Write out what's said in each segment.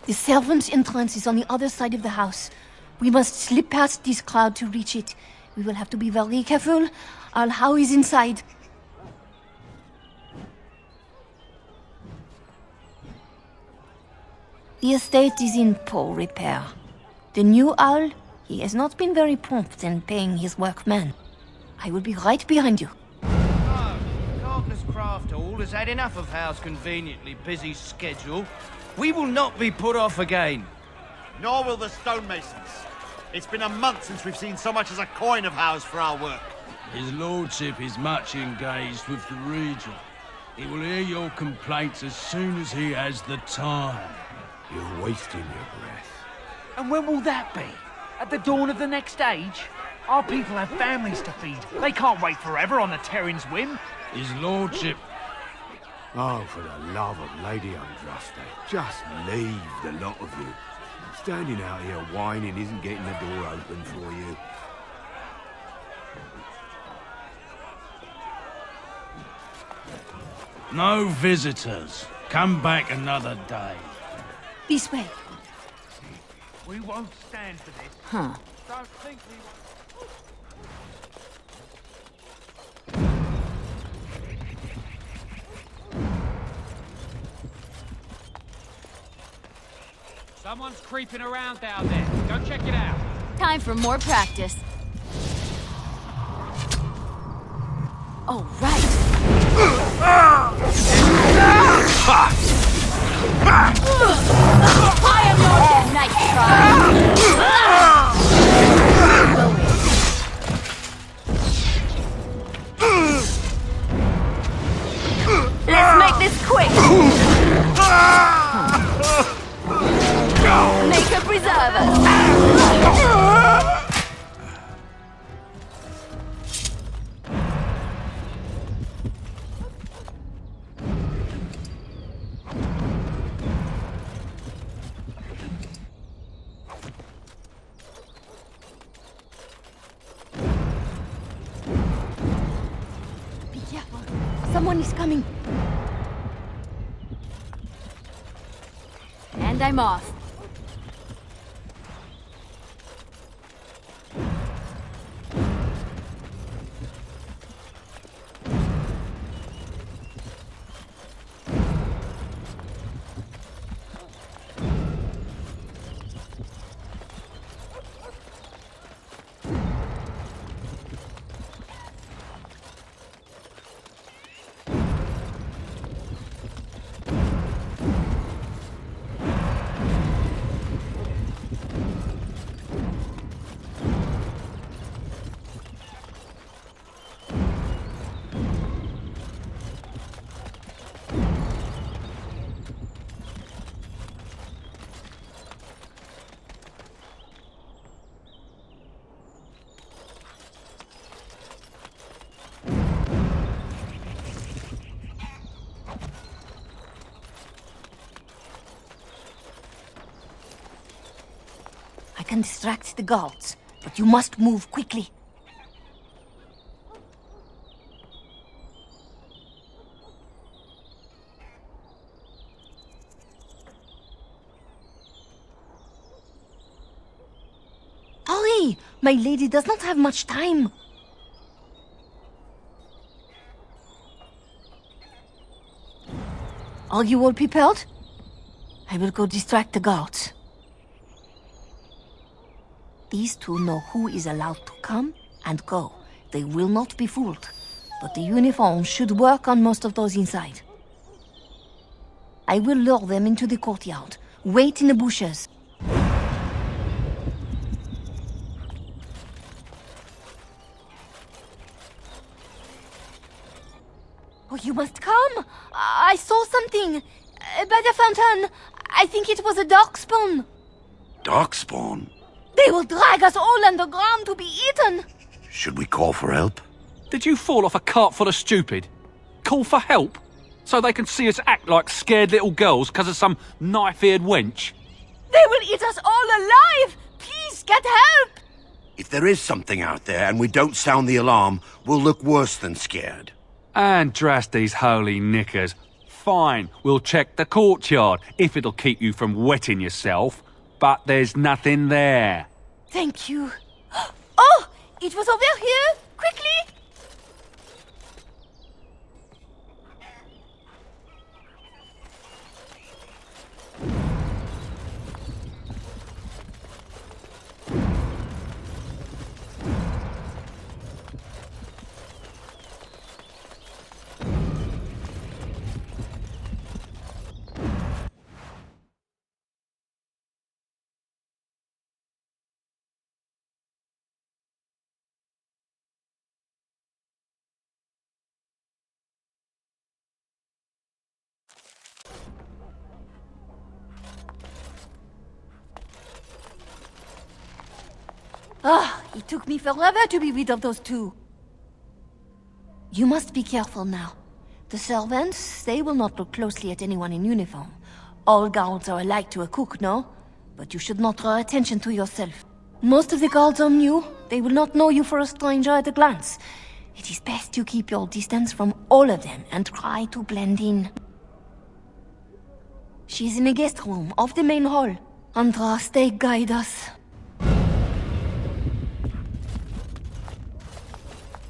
The servants' entrance is on the other side of the house. We must slip past this crowd to reach it. We will have to be very careful. How is inside? The estate is in poor repair. The new owl, he has not been very prompt in paying his workmen. I will be right behind you. Oh, Carpenter's Craft Hall has had enough of Hal's conveniently busy schedule. We will not be put off again. Nor will the stonemasons. It's been a month since we've seen so much as a coin of Hal's for our work. His lordship is much engaged with the region. He will hear your complaints as soon as he has the time. You're wasting your breath. And when will that be? At the dawn of the next age? Our people have families to feed. They can't wait forever on the Terran's whim. His lordship... Oh, for the love of Lady Andraste, just leave the lot of you. Standing out here whining isn't getting the door open for you. No visitors. Come back another day. This way. We won't stand for this. Huh. Don't think we won't. Someone's creeping around down there. Go check it out. Time for more practice. Oh, right. I am your night Let's make this quick. Make a preserver. Be careful. Someone is coming. And I'm off. I can distract the guards, but you must move quickly. Hurry! My lady does not have much time. Are you all prepared? I will go distract the guards. These two know who is allowed to come and go. They will not be fooled. But the uniform should work on most of those inside. I will lure them into the courtyard. Wait in the bushes. Oh, you must come! I saw something! By the fountain! I think it was a darkspawn! Darkspawn? They will drag us all underground to be eaten! Should we call for help? Did you fall off a cart full of stupid? Call for help? So they can see us act like scared little girls because of some knife-eared wench? They will eat us all alive! Please, get help! If there is something out there and we don't sound the alarm, we'll look worse than scared. And drast these holy knickers. Fine, we'll check the courtyard, if it'll keep you from wetting yourself. But there's nothing there. Thank you. Oh! It was over here! Quickly! Ah, it took me forever to be rid of those two. You must be careful now. The servants, they will not look closely at anyone in uniform. All guards are alike to a cook, no? But you should not draw attention to yourself. Most of the guards are new. They will not know you for a stranger at a glance. It is best to keep your distance from all of them and try to blend in. She's in the guest room off the main hall. Andraste, guide us.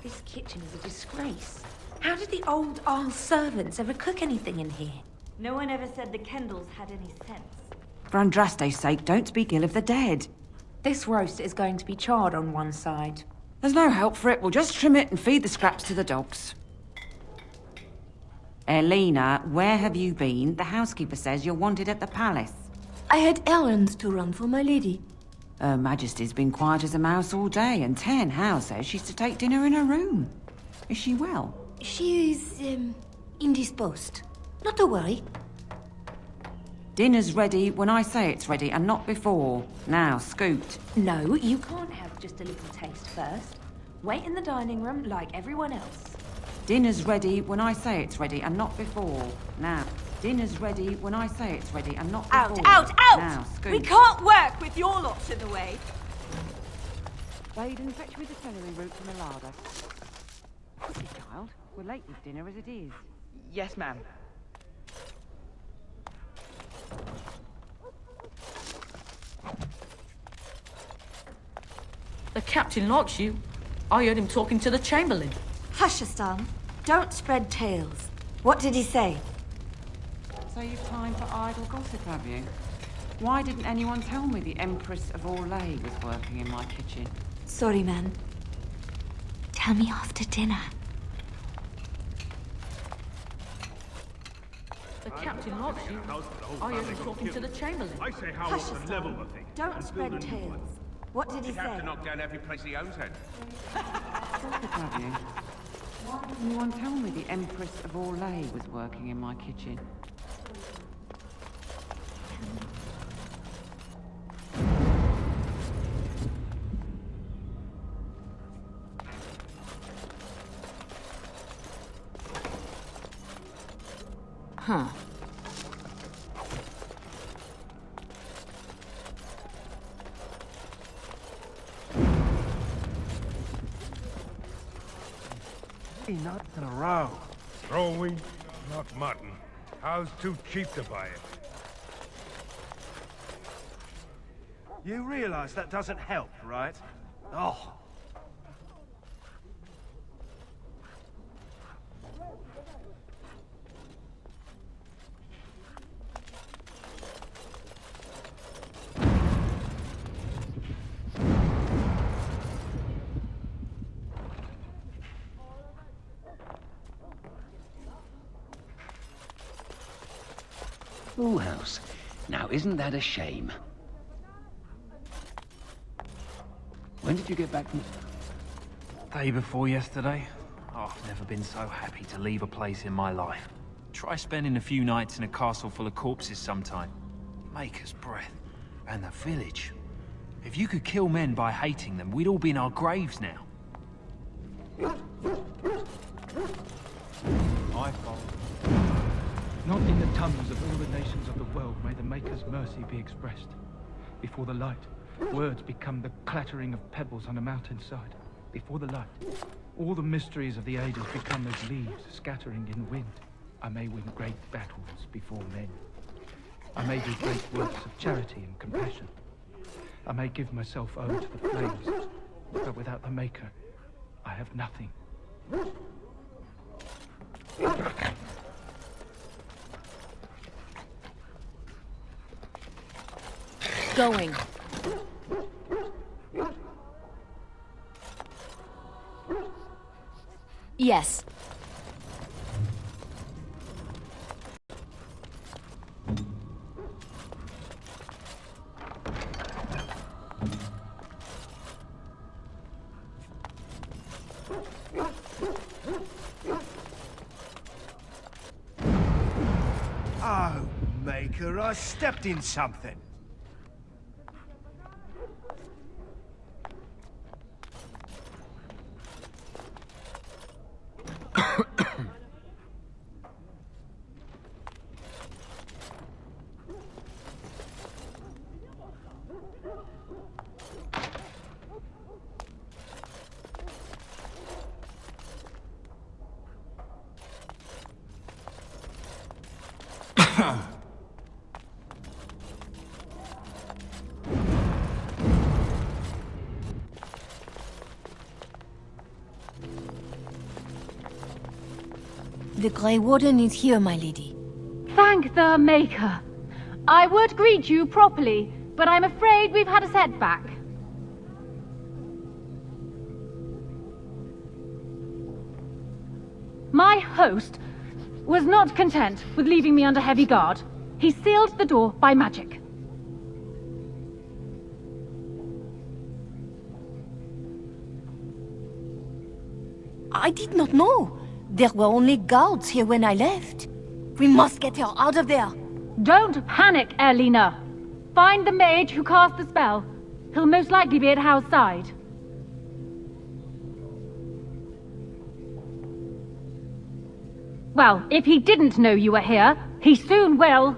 This kitchen is a disgrace. How did the old Arl servants ever cook anything in here? No one ever said the Kendalls had any sense. For Andraste's sake, don't speak ill of the dead. This roast is going to be charred on one side. There's no help for it. We'll just trim it and feed the scraps to the dogs. Elena, where have you been? The housekeeper says you're wanted at the palace. I had errands to run for my lady. Her Majesty's been quiet as a mouse all day, and Ten How says she's to take dinner in her room. Is she well? She is, indisposed. Not to worry. Dinner's ready when I say it's ready, and not before. Now, scoot. No, you can't have just a little taste first. Wait in the dining room like everyone else. Dinner's ready when I say it's ready, and not before. Now, dinner's ready when I say it's ready, and not before. Out! Now, scoot. We can't work with your lots in the way. Wade and fetch me the celery root from the larder. Quickly, child. We're late with dinner as it is. Yes, ma'am. The captain likes you. I heard him talking to the chamberlain. Hush, Astan. Don't spread tales. What did he say? So you've time for idle gossip, have you? Why didn't anyone tell me the Empress of Orlais was working in my kitchen? Sorry, man. Tell me after dinner. The captain likes you. I heard him talking to the chamberlain. I say how Hush, the level Astan. of thing. Don't spread tales. What did he say? knock down every place he owns then. Gossip, have you? Why didn't anyone tell me the Empress of Orlais was working in my kitchen? Huh. Nuts in a row. Throwing, not mutton. How's too cheap to buy it? You realize that doesn't help, right? Oh. Schoolhouse. Now, isn't that a shame? When did you get back from... Day before yesterday. Oh, I've never been so happy to leave a place in my life. Try spending a few nights in a castle full of corpses sometime. Maker's breath. And the village. If you could kill men by hating them, we'd all be in our graves now. I follow. Not in the tongues of all the nations of the world may the Maker's mercy be expressed. Before the light, words become the clattering of pebbles on a mountainside. Before the light, all the mysteries of the ages become as leaves scattering in wind. I may win great battles before men. I may do great works of charity and compassion. I may give myself over to the flames, but without the Maker, I have nothing. Going. Yes. Oh, Maker, I stepped in something. The Grey Warden is here, my lady. Thank the Maker. I would greet you properly, but I'm afraid we've had a setback. My host was not content with leaving me under heavy guard. He sealed the door by magic. I did not know. There were only guards here when I left. We must get her out of there. Don't panic, Erlina. Find the mage who cast the spell. He'll most likely be at Hal's side. Well, if he didn't know you were here, he soon will.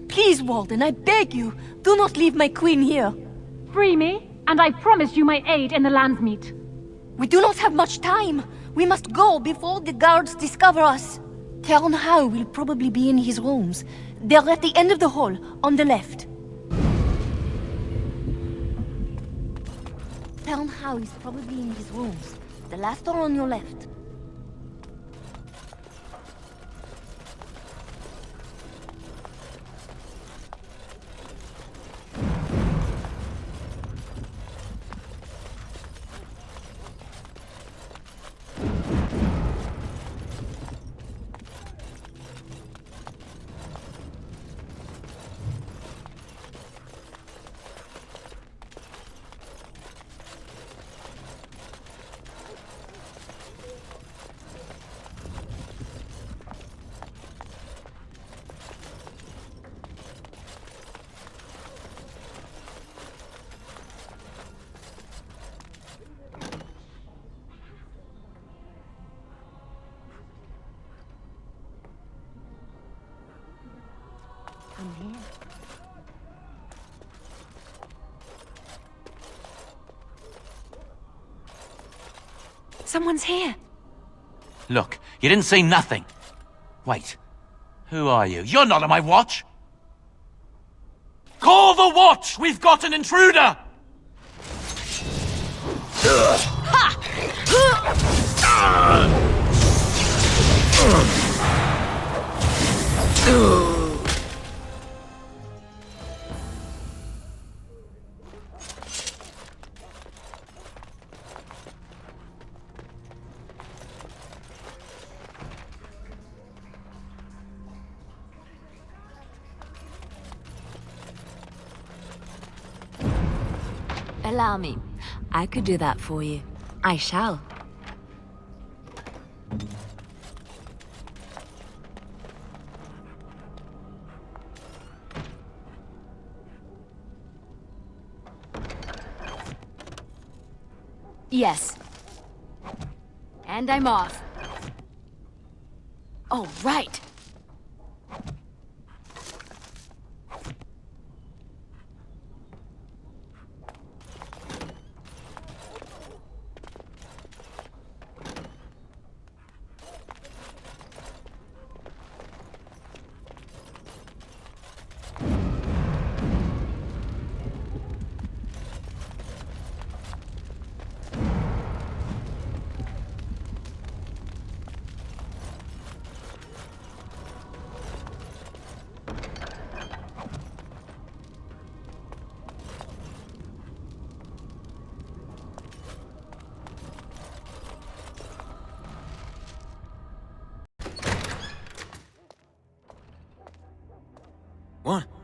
Please, Warden, I beg you, do not leave my queen here. Free me, and I promise you my aid in the Landsmeet. We do not have much time. We must go before the guards discover us. Count Howe will probably be in his rooms. They're at the end of the hall, on the left. Count Howe is probably in his rooms. The last door on your left. Come here. Someone's here. Look, you didn't say nothing. Wait. Who are you? You're not on my watch! Call the watch! We've got an intruder! Allow me. I could do that for you. I shall. Yes. And I'm off. Oh, right.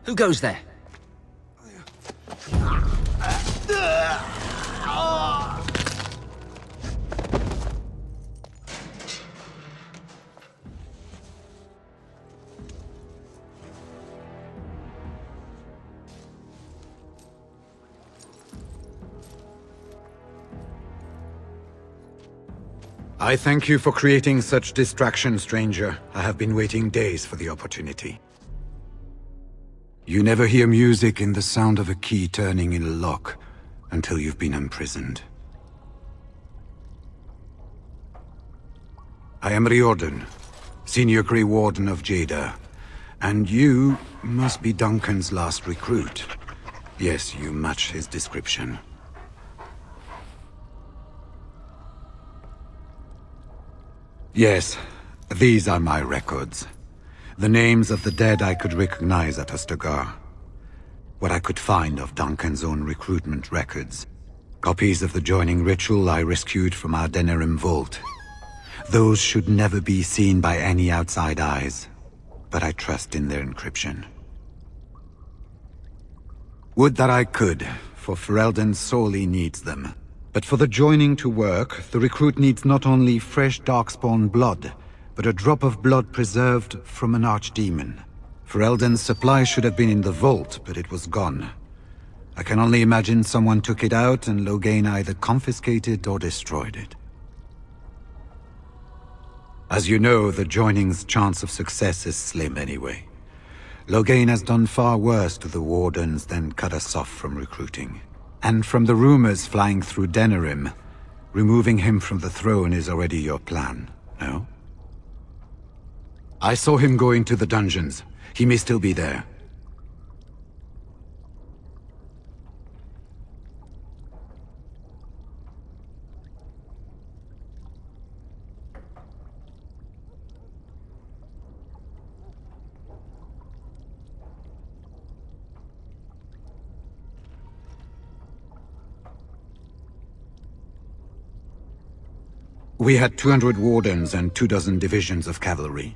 Who goes there? I thank you for creating such distraction, stranger. I have been waiting days for the opportunity. You never hear music in the sound of a key turning in a lock until you've been imprisoned. I am Riordan, Senior Grey Warden of Jada, and you must be Duncan's last recruit. Yes, you match his description. Yes, these are my records. The names of the dead I could recognize at Ostagar. What I could find of Duncan's own recruitment records. Copies of the joining ritual I rescued from our Denerim vault. Those should never be seen by any outside eyes, but I trust in their encryption. Would that I could, for Ferelden sorely needs them. But for the joining to work, the recruit needs not only fresh Darkspawn blood, but a drop of blood preserved from an archdemon. Ferelden's supply should have been in the vault, but it was gone. I can only imagine someone took it out and Loghain either confiscated or destroyed it. As you know, the joining's chance of success is slim anyway. Loghain has done far worse to the Wardens than cut us off from recruiting. And from the rumors flying through Denerim, removing him from the throne is already your plan, no? I saw him go into the dungeons. He may still be there. We had 200 wardens and 24 divisions of cavalry.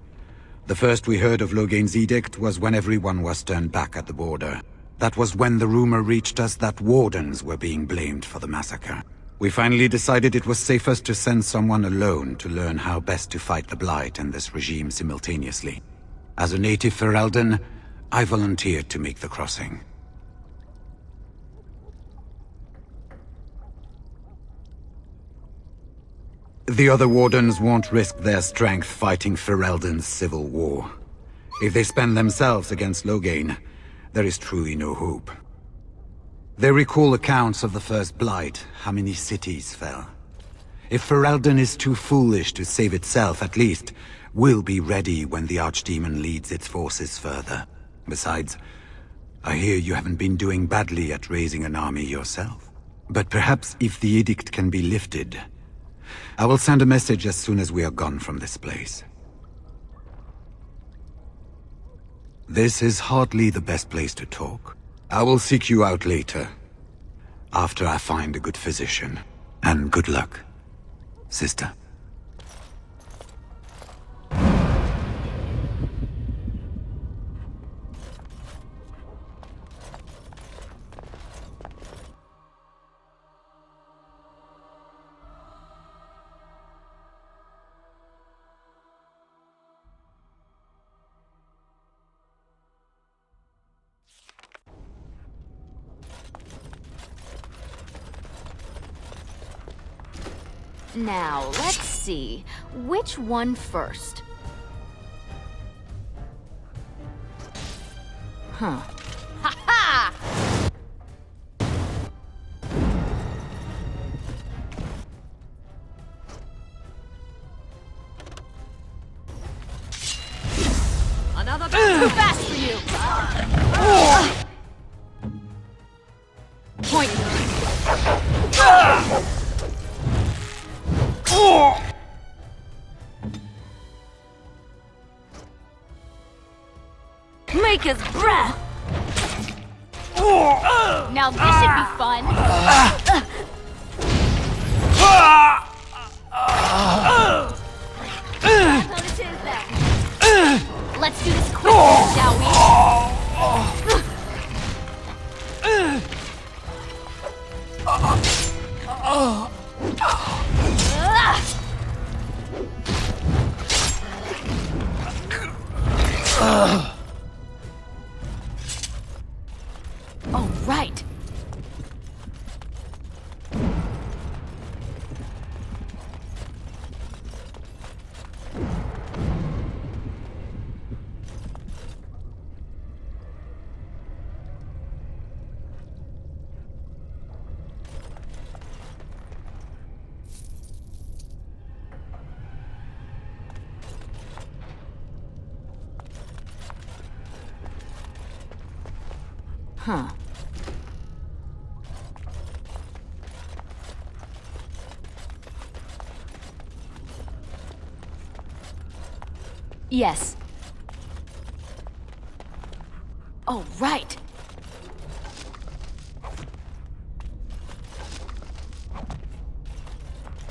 The first we heard of Loghain's edict was when everyone was turned back at the border. That was when the rumor reached us that wardens were being blamed for the massacre. We finally decided it was safest to send someone alone to learn how best to fight the Blight and this regime simultaneously. As a native Ferelden, I volunteered to make the crossing. The other Wardens won't risk their strength fighting Ferelden's civil war. If they spend themselves against Loghain, there is truly no hope. They recall accounts of the First Blight, how many cities fell. If Ferelden is too foolish to save itself, at least, we'll be ready when the Archdemon leads its forces further. Besides, I hear you haven't been doing badly at raising an army yourself. But perhaps if the edict can be lifted, I will send a message as soon as we are gone from this place. This is hardly the best place to talk. I will seek you out later, after I find a good physician. And good luck, sister. Now, let's see. Which one first? Huh. Ha-ha! Another too fast for you! Point. Maker's breath! Now this should be fun! Let's do this quick, shall we? Oh, right. Huh. Yes. Oh, right.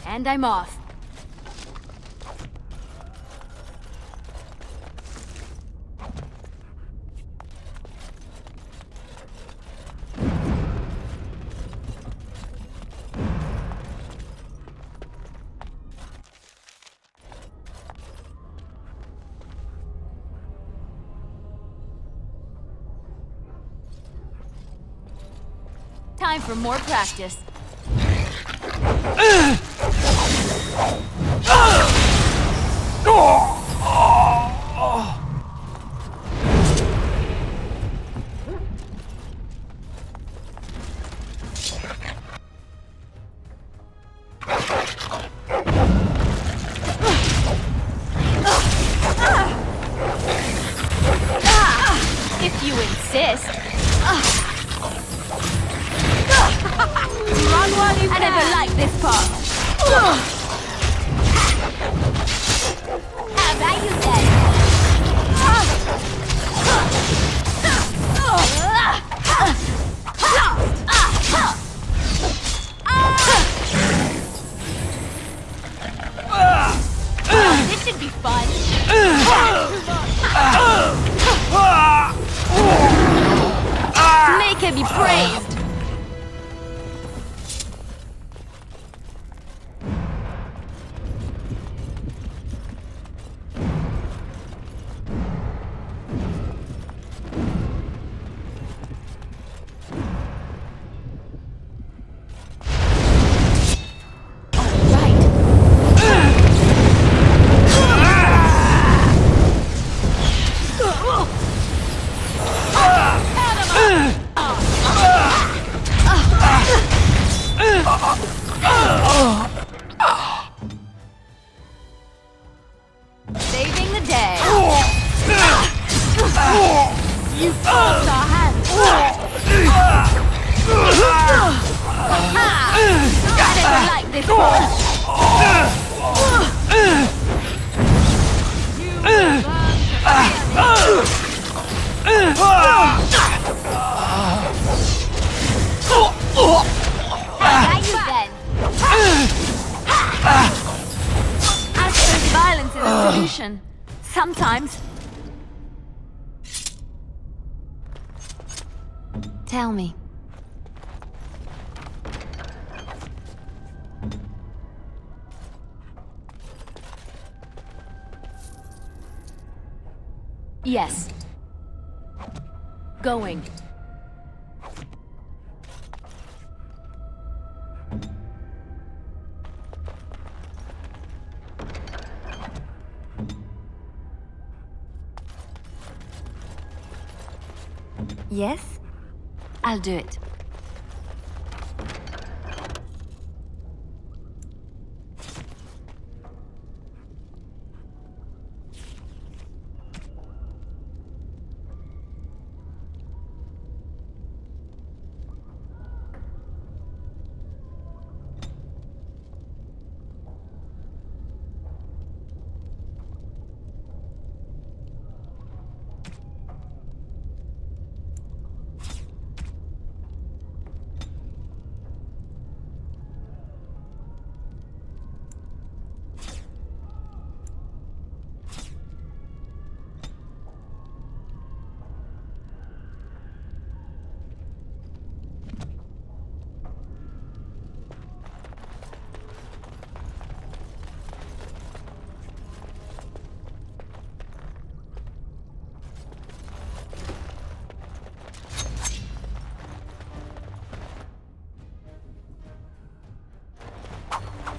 And I'm off. Time for more practice. If you insist. Wrong one, I never liked this part. How about you then? This should be fun. Make him be praised. Saving the day. You forced our hands. I never liked this one. How about you then? I suppose violence is a solution. Sometimes. Tell me. Yes. Going. Yes? I'll do it.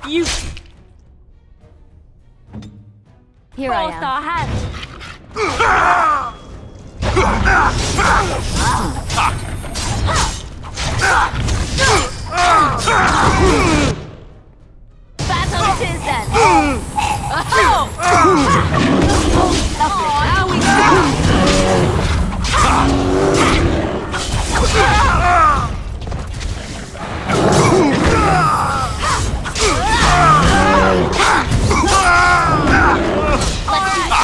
You Here I forced am. our hand. Battle it is then. Now we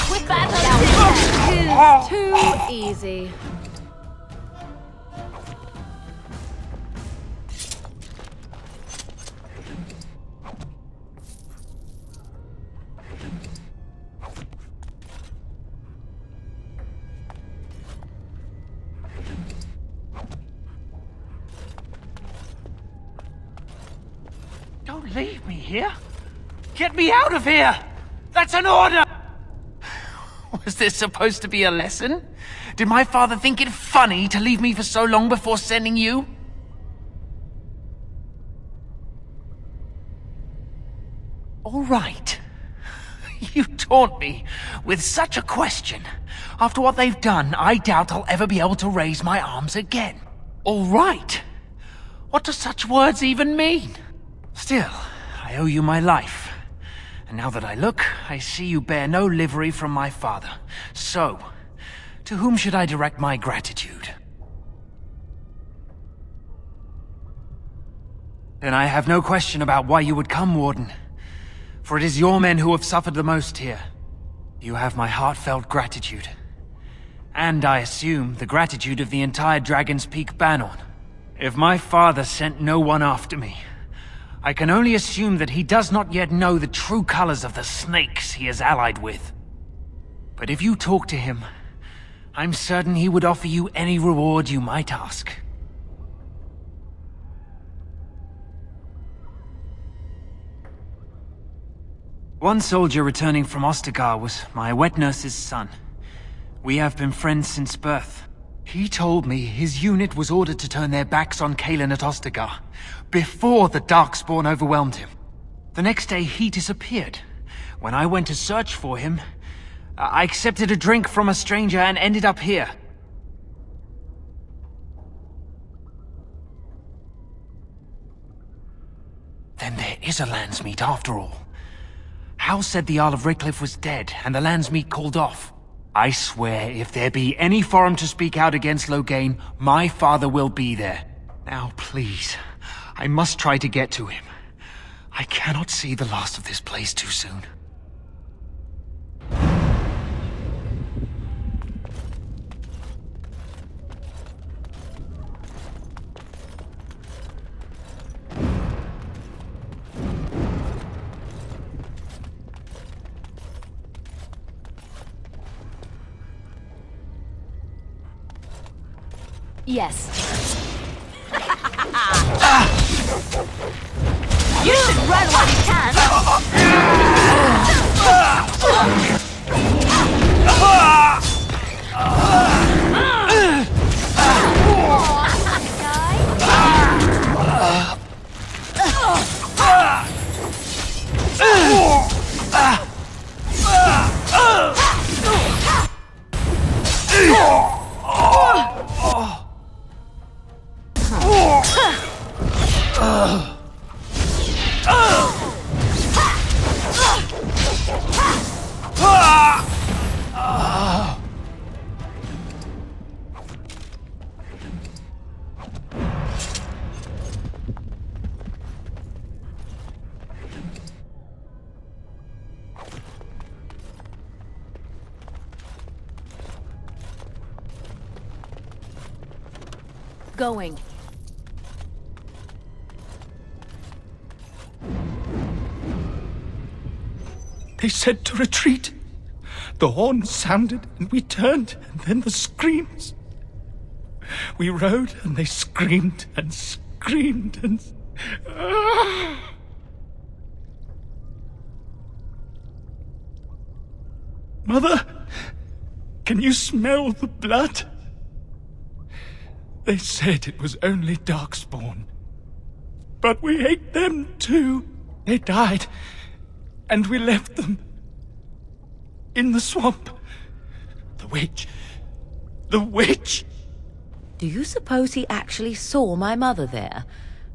Quick battle. too easy. Don't leave me here. Get me out of here! That's an order! Was this supposed to be a lesson? Did my father think it funny to leave me for so long before sending you? All right. You taunt me with such a question. After what they've done, I doubt I'll ever be able to raise my arms again. All right. What do such words even mean? Still, I owe you my life. And now that I look, I see you bear no livery from my father. So, to whom should I direct my gratitude? Then I have no question about why you would come, Warden. For it is your men who have suffered the most here. You have my heartfelt gratitude. And I assume the gratitude of the entire Dragon's Peak Banon. If my father sent no one after me, I can only assume that he does not yet know the true colors of the snakes he is allied with. But if you talk to him, I'm certain he would offer you any reward you might ask. One soldier returning from Ostagar was my wet nurse's son. We have been friends since birth. He told me his unit was ordered to turn their backs on Kalen at Ostagar, before the Darkspawn overwhelmed him. The next day he disappeared. When I went to search for him, I accepted a drink from a stranger and ended up here. Then there is a Landsmeet after all. Hal said the Isle of Redcliffe was dead, and the Landsmeet called off. I swear, if there be any forum to speak out against Loghain, my father will be there. Now, please, I must try to get to him. I cannot see the last of this place too soon. Yes. You should run while you can. Going. They said to retreat. The horn sounded and we turned, and then the screams. We rode and they screamed and screamed and... Mother, can you smell the blood? They said it was only Darkspawn. But we ate them too. They died, and we left them in the swamp. The witch. The witch! Do you suppose he actually saw my mother there?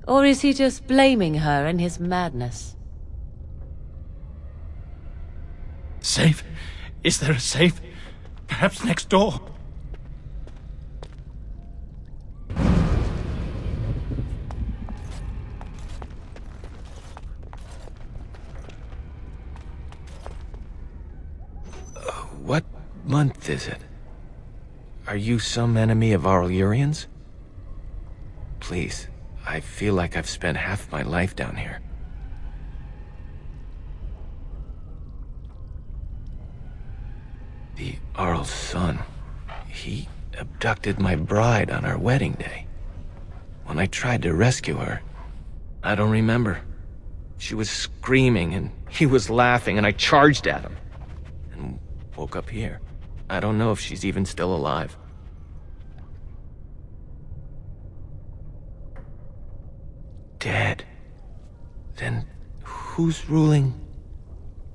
Or is he just blaming her in his madness? Safe? Is there a safe? Perhaps next door? What month is it? Are you some enemy of our Illyrians? Please, I feel like I've spent half my life down here. The Arl's son. He abducted my bride on our wedding day. When I tried to rescue her, I don't remember. She was screaming and he was laughing and I charged at him. And woke up here. I don't know if she's even still alive. Dead. Then who's ruling?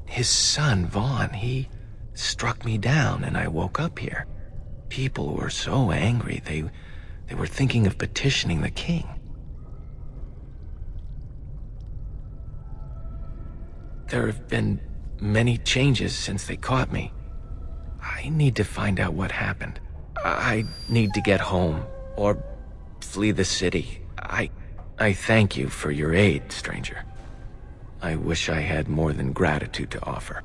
His son, Vaughn. He struck me down and I woke up here. People were so angry, they were thinking of petitioning the king. There have been many changes since they caught me. I need to find out what happened. I need to get home, or flee the city. I thank you for your aid, stranger. I wish I had more than gratitude to offer.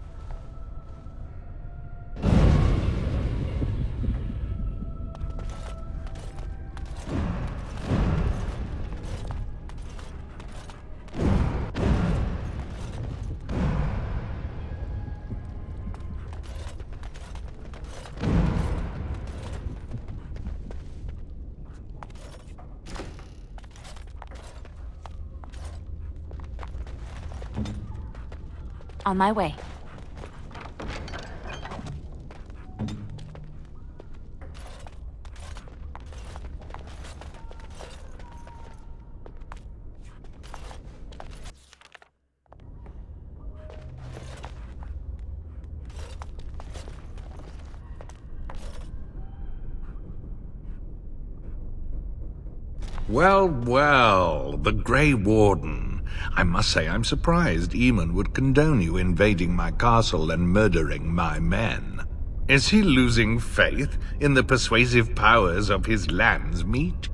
On my way. Well, well, the Grey Warden. I must say I'm surprised Eamon would condone you invading my castle and murdering my men. Is he losing faith in the persuasive powers of his lamb's meat?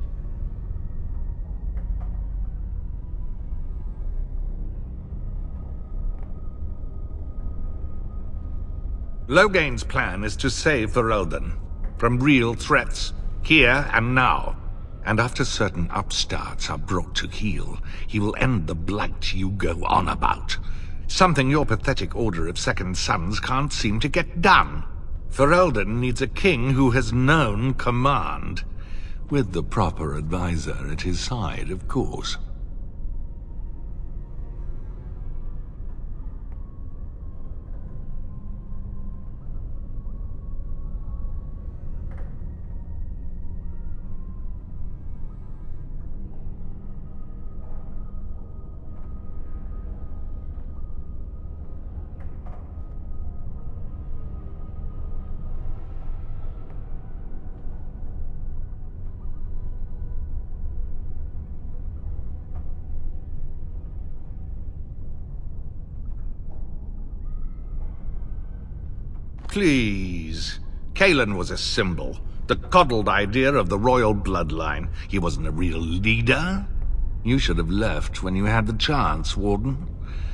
Loghain's plan is to save Ferelden from real threats, here and now. And after certain upstarts are brought to heel, he will end the blight you go on about. Something your pathetic Order of Second Sons can't seem to get done. Ferelden needs a king who has known command. With the proper advisor at his side, of course. Please. Cailan was a symbol. The coddled idea of the royal bloodline. He wasn't a real leader. You should have left when you had the chance, Warden.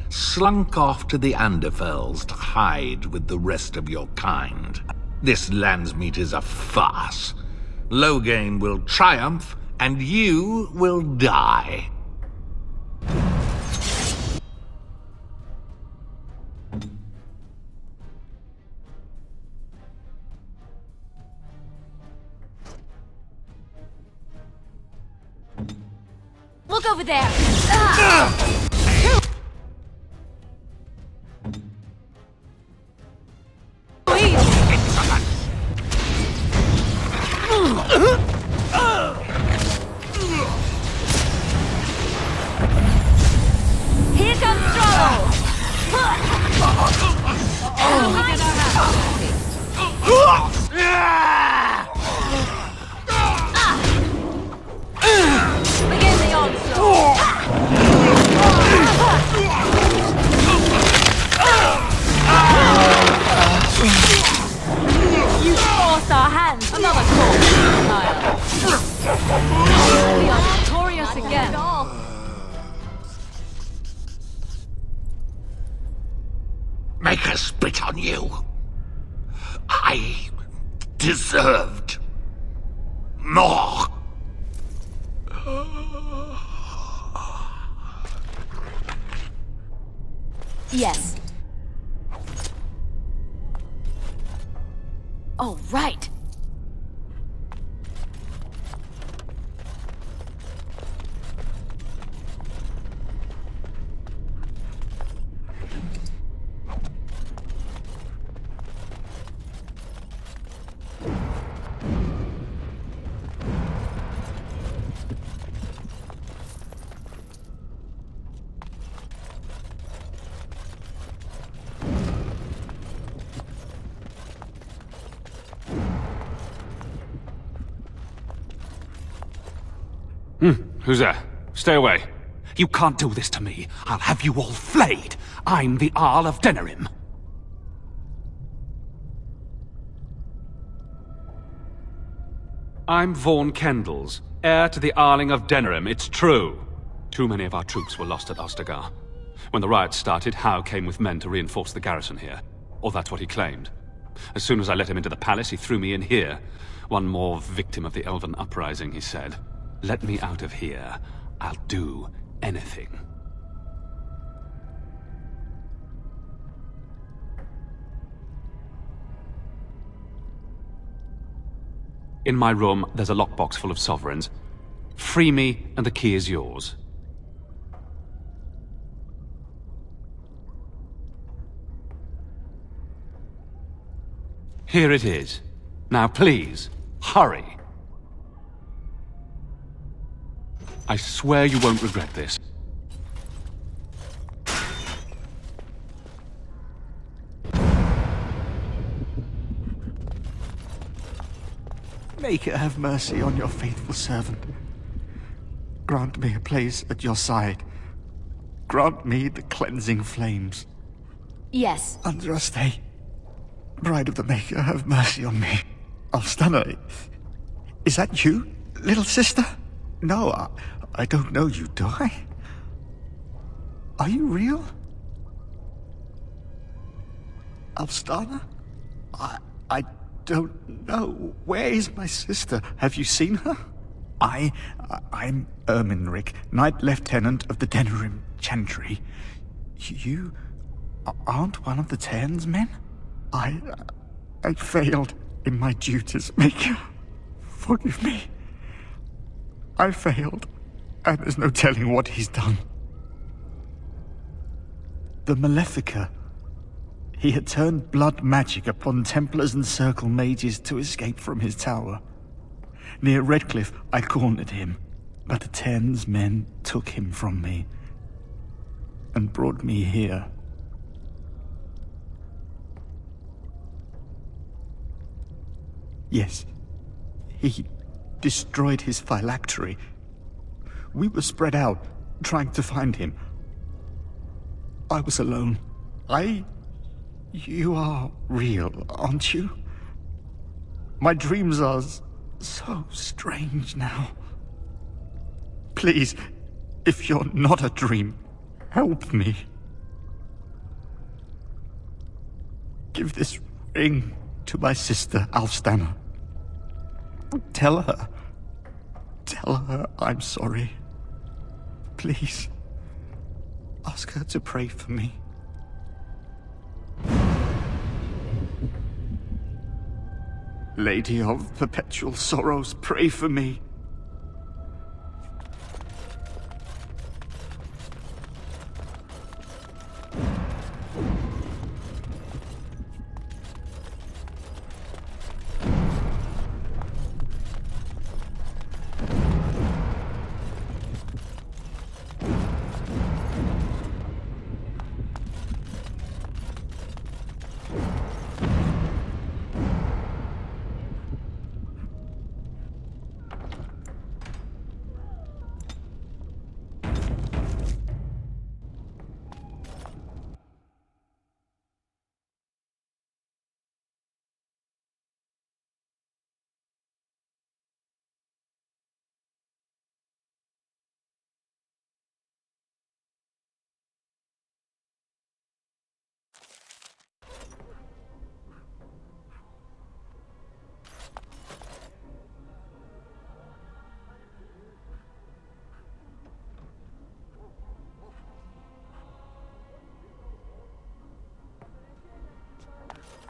Slunk off to the Anderfells to hide with the rest of your kind. This landsmeet is a farce. Loghain will triumph, and you will die. Look over there! Here comes trouble! Begin the onslaught! You forced our hands! Another corpse! We are victorious again! Make us spit on you. I deserved more. Yes. Oh, right. Who's there? Stay away. You can't do this to me. I'll have you all flayed. I'm the Arl of Denerim. I'm Vaughan Kendalls, heir to the Arling of Denerim. It's true. Too many of our troops were lost at Ostagar. When the riots started, Howe came with men to reinforce the garrison here. Or that's what he claimed. As soon as I let him into the palace, he threw me in here. One more victim of the Elven uprising, he said. Let me out of here. I'll do anything. In my room, there's a lockbox full of sovereigns. Free me, and the key is yours. Here it is. Now please, hurry. I swear you won't regret this. Maker, have mercy on your faithful servant. Grant me a place at your side. Grant me the cleansing flames. Yes. Andraste, Bride of the Maker, have mercy on me. Alstana, is that you, little sister? No, I don't know you, do I? Are you real? Alstana? I don't know. Where is my sister? Have you seen her? I'm Erminric, Knight Lieutenant of the Denerim Chantry. You aren't one of the Tairn's men? I failed in my duties, Maker. Forgive me. I failed, and there's no telling what he's done. The Malefica. He had turned blood magic upon Templars and Circle mages to escape from his tower. Near Redcliffe, I cornered him, but the Tairn's men took him from me and brought me here. Yes, he destroyed his phylactery. We were spread out, trying to find him. I was alone. You are real, aren't you? My dreams are so strange now. Please, if you're not a dream, help me. Give this ring to my sister, Alstana. Tell her I'm sorry. Please, ask her to pray for me. Lady of Perpetual Sorrows, pray for me.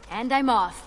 And I'm off.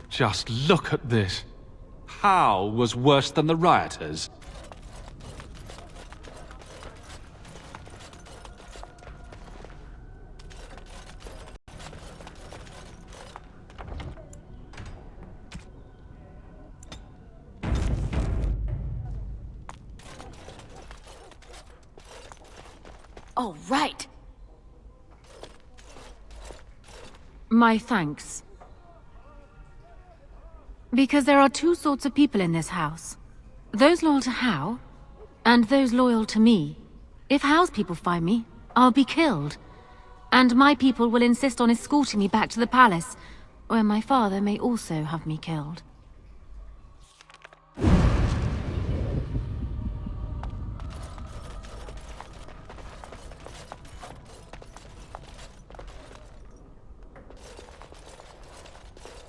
Just look at this. Hal was worse than the rioters. All right. My thanks. Because there are two sorts of people in this house. Those loyal to Hal, and those loyal to me. If Hal's people find me, I'll be killed. And my people will insist on escorting me back to the palace, where my father may also have me killed.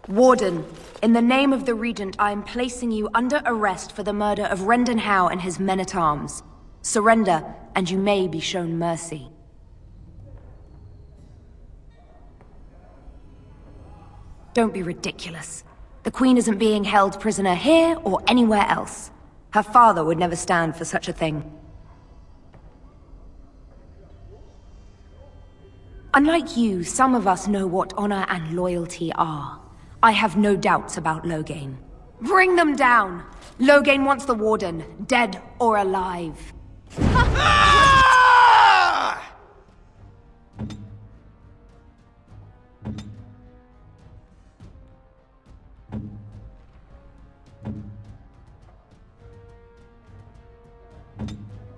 Warden, in the name of the Regent, I am placing you under arrest for the murder of Rendon Howe and his men-at-arms. Surrender, and you may be shown mercy. Don't be ridiculous. The Queen isn't being held prisoner here or anywhere else. Her father would never stand for such a thing. Unlike you, some of us know what honor and loyalty are. I have no doubts about Loghain. Bring them down! Loghain wants the Warden, dead or alive.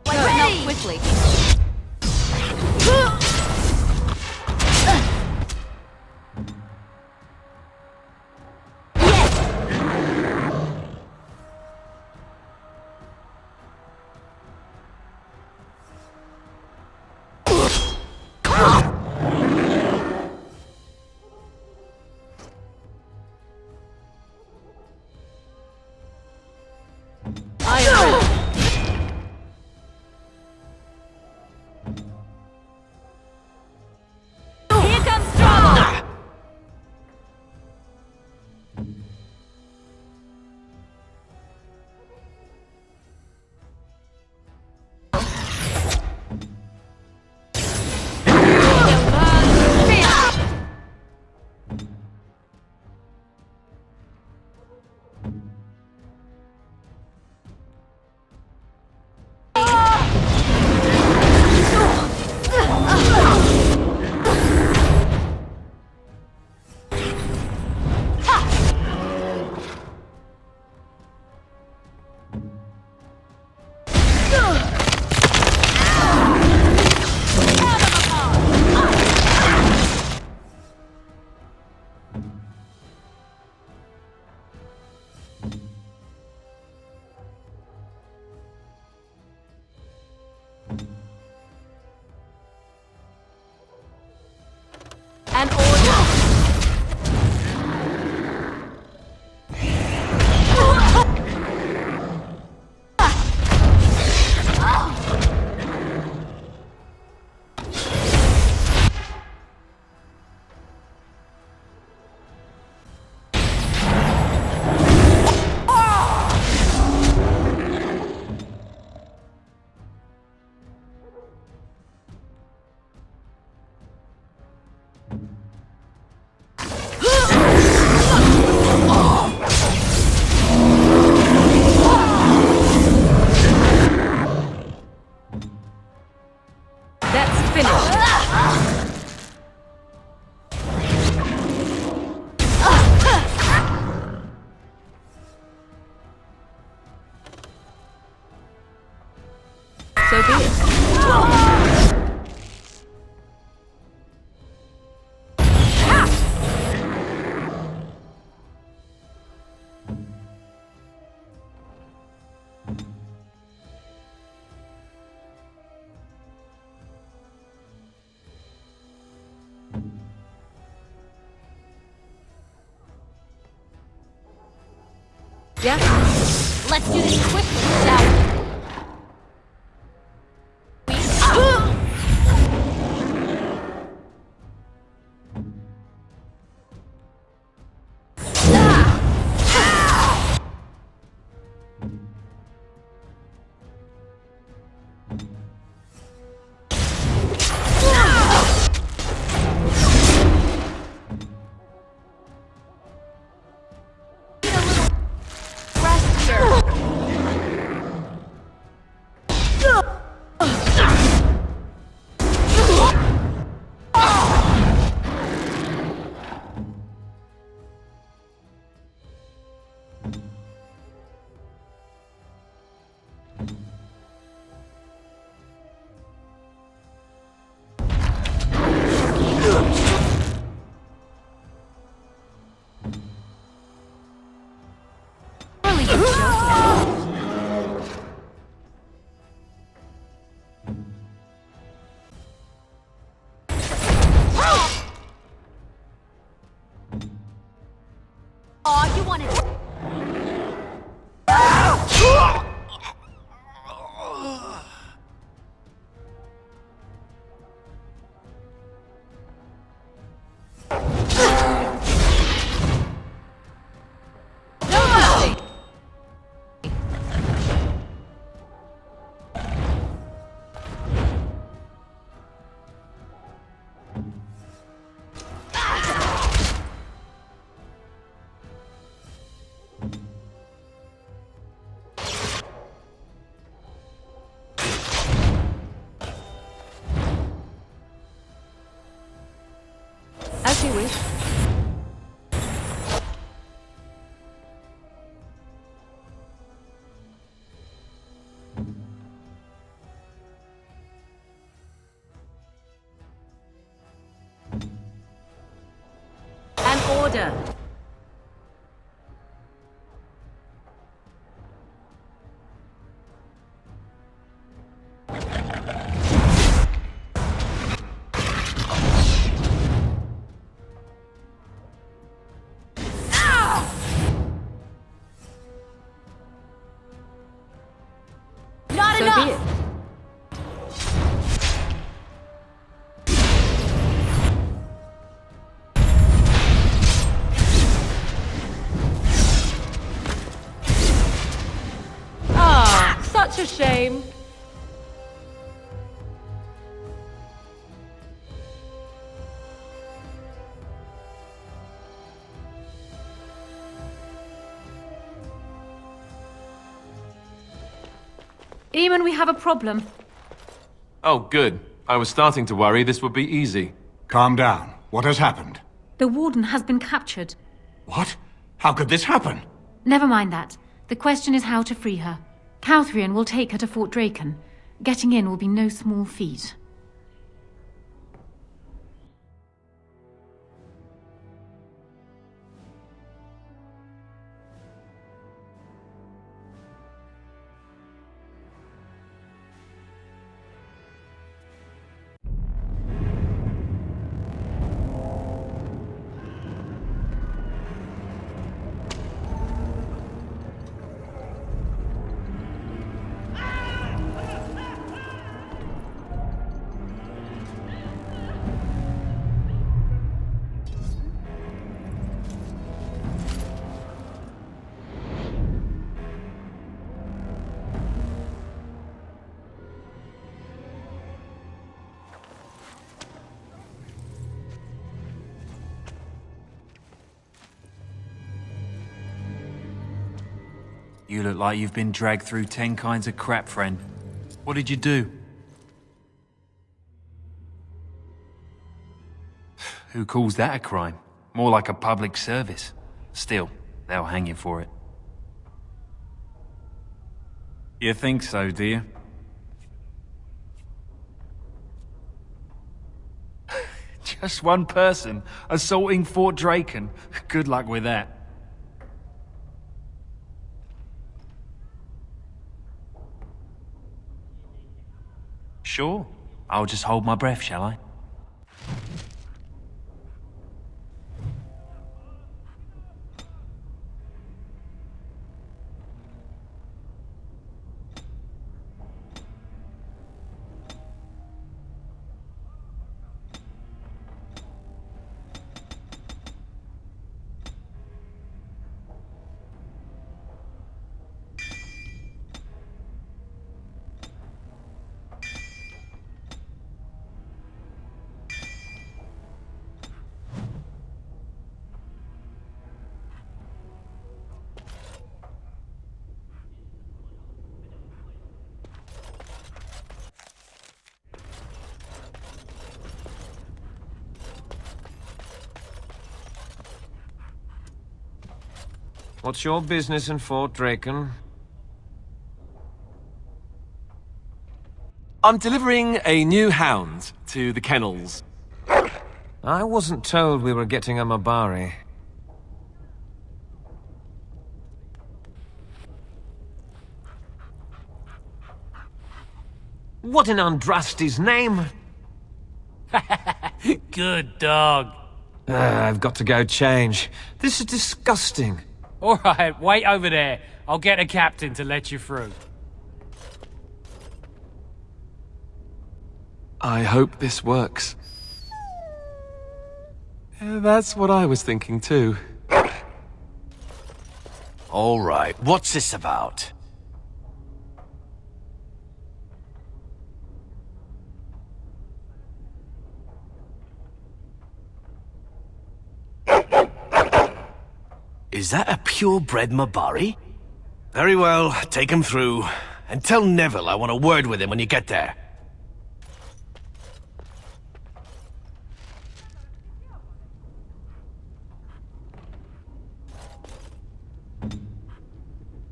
Not quickly. An order. So be it. Yeah? Let's do this quickly, shall we? Aw, you wanted it. As you wish. An order. Not So enough! be it. Ah, such a shame. Eamon, we have a problem. Oh, good. I was starting to worry this would be easy. Calm down. What has happened? The warden has been captured. What? How could this happen? Never mind that. The question is how to free her. Couthrian will take her to Fort Draken. Getting in will be no small feat. You look like you've been dragged through 10 kinds of crap, friend. What did you do? Who calls that a crime? More like a public service. Still, they'll hang you for it. You think so, do you? Just one person assaulting Fort Draken. Good luck with that. Sure. I'll just hold my breath, shall I? What's your business in Fort Draken? I'm delivering a new hound to the kennels. I wasn't told we were getting a Mabari. What in Andraste's name? Good dog. I've got to go change. This is disgusting. All right, wait over there. I'll get a captain to let you through. I hope this works. That's what I was thinking too. All right, what's this about? Is that a purebred Mabari? Very well, take him through. And tell Neville I want a word with him when you get there.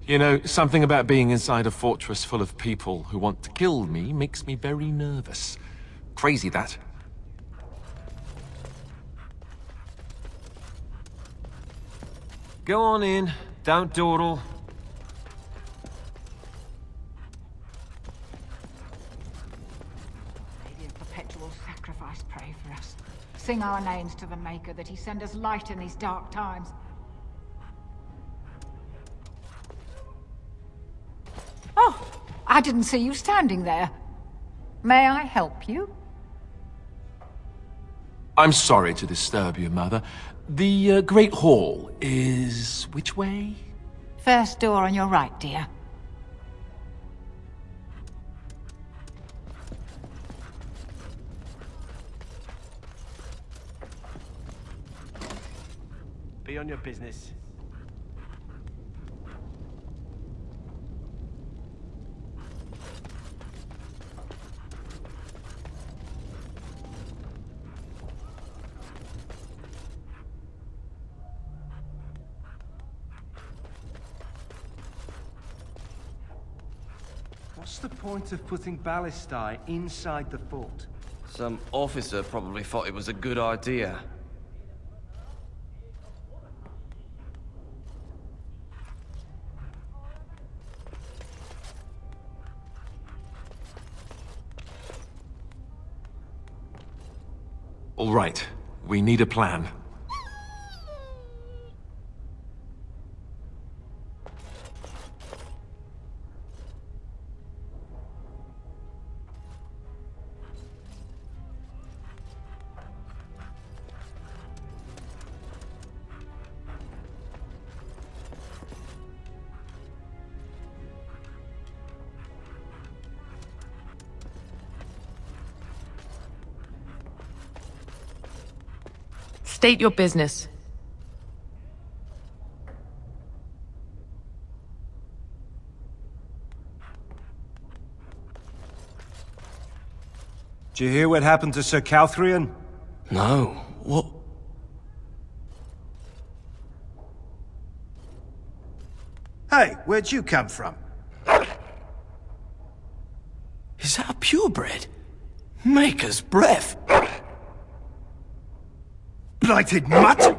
You know, something about being inside a fortress full of people who want to kill me makes me very nervous. Crazy, that. Go on in. Don't dawdle. Lady of perpetual sacrifice, pray for us. Sing our names to the Maker that he send us light in these dark times. Oh, I didn't see you standing there. May I help you? I'm sorry to disturb you, Mother. The Great Hall is which way? First door on your right, dear. Be on your business. What's the point of putting ballistae inside the fort? Some officer probably thought it was a good idea. All right, we need a plan. State your business. Did you hear what happened to Sir Calthrian? No, what? Hey, where'd you come from? Is that a purebred? Maker's breath. blighted mutt!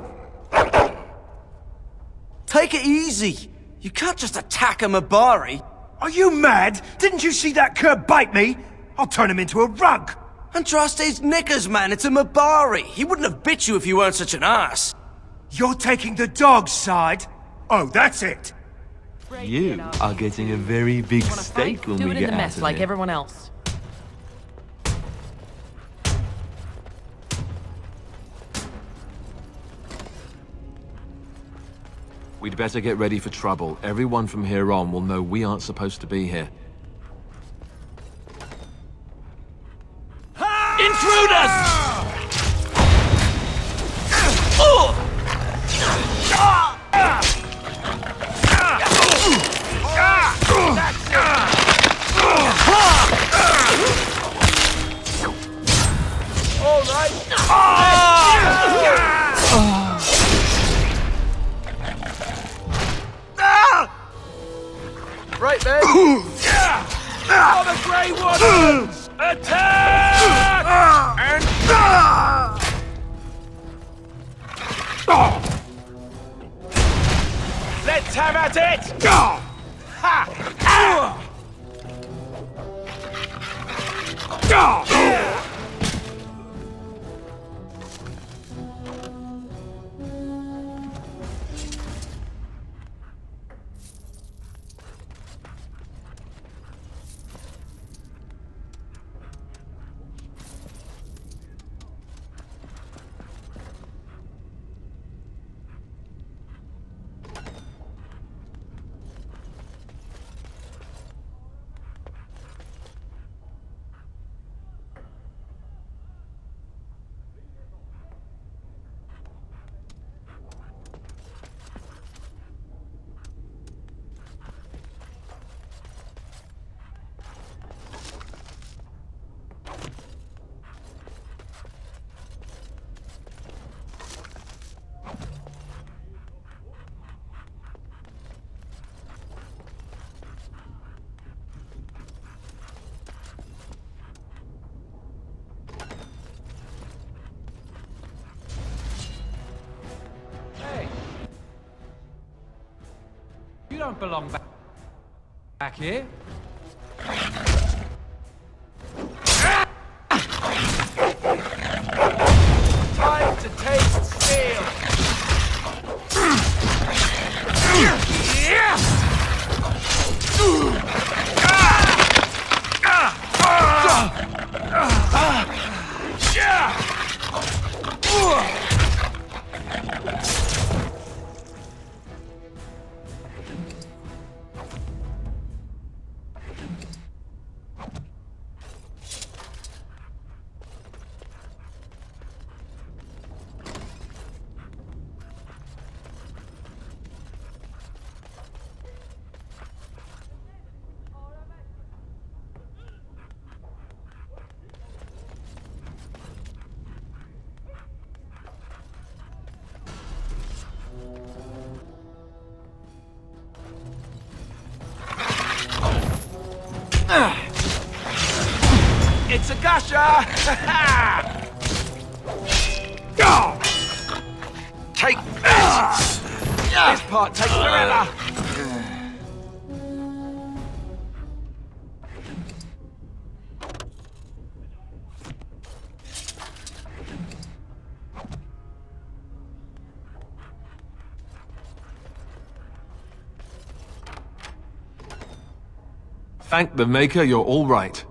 Take it easy. You can't just attack a Mabari. Are you mad? Didn't you see that cur bite me? I'll turn him into a rug. Andraste's knickers, man. It's a Mabari. He wouldn't have bit you if you weren't such an ass. You're taking the dog's side? Oh, that's it. You are getting a very big steak when Do we it in get the out mess of like here. everyone else. We'd better get ready for trouble. Everyone from here on will know we aren't supposed to be here. Intruders! All right. Right, man. For the Grey Wardens! Attack! And... Let's have at it! Ha! You don't belong back here. Time to taste steel! It's a gusher! Take this! This part takes forever! Thank the Maker, you're all right.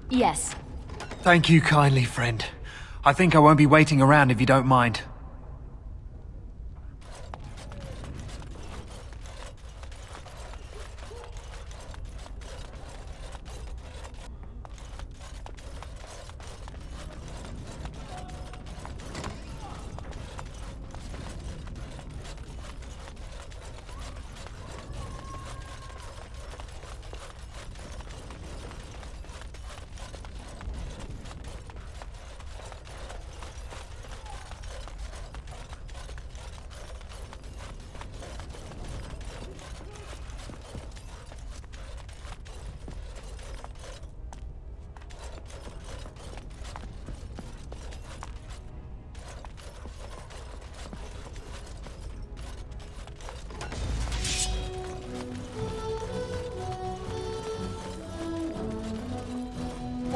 Yes. Thank you kindly, friend. I think I won't be waiting around if you don't mind.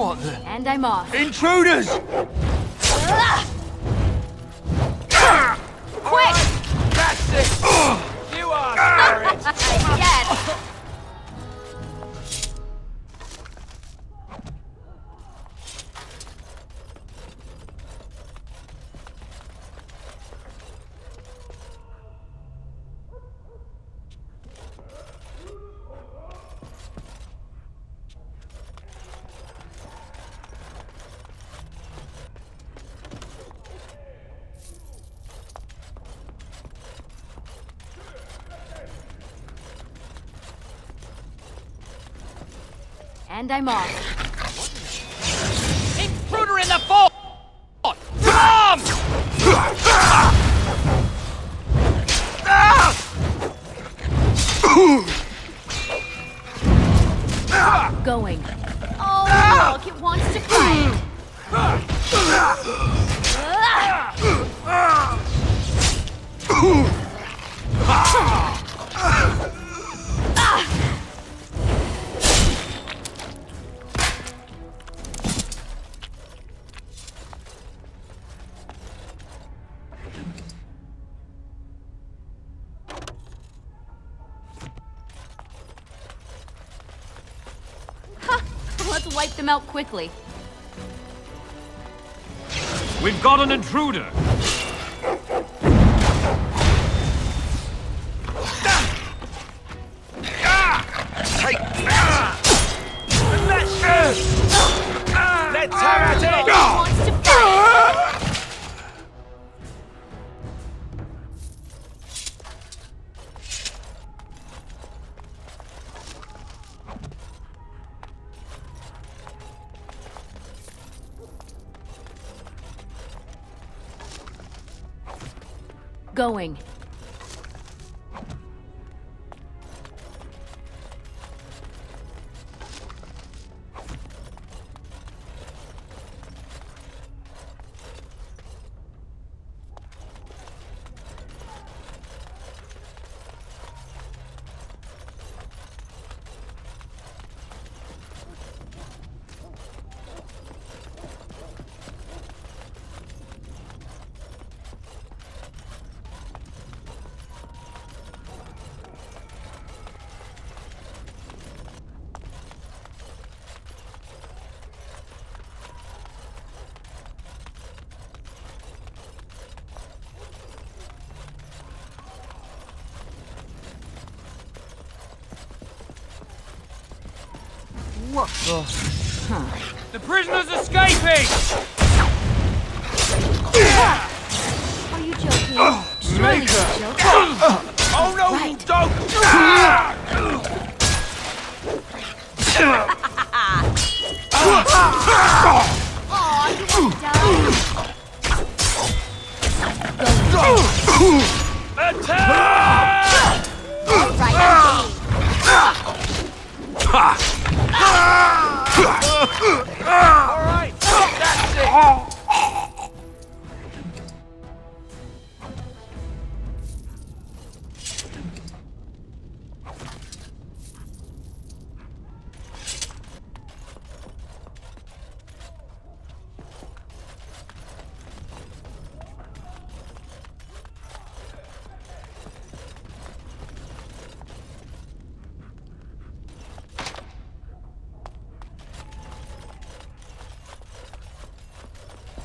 What the? And I'm off. Intruders! Quick! That's it! You asked for it! Yes! And I'm off. Intruder in the fort! Come! Going. Oh, look, it wants to fight. Let's wipe them out quickly. We've got an intruder! Take that! Let's have at it! Wants to fight. Going. What the? Huh. The prisoner's escaping! Are you joking? Surely you're joking. Oh no, Right. you don't! Aw, you won't die. Attack! All right, I'm game. Alright, that's it!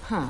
Huh.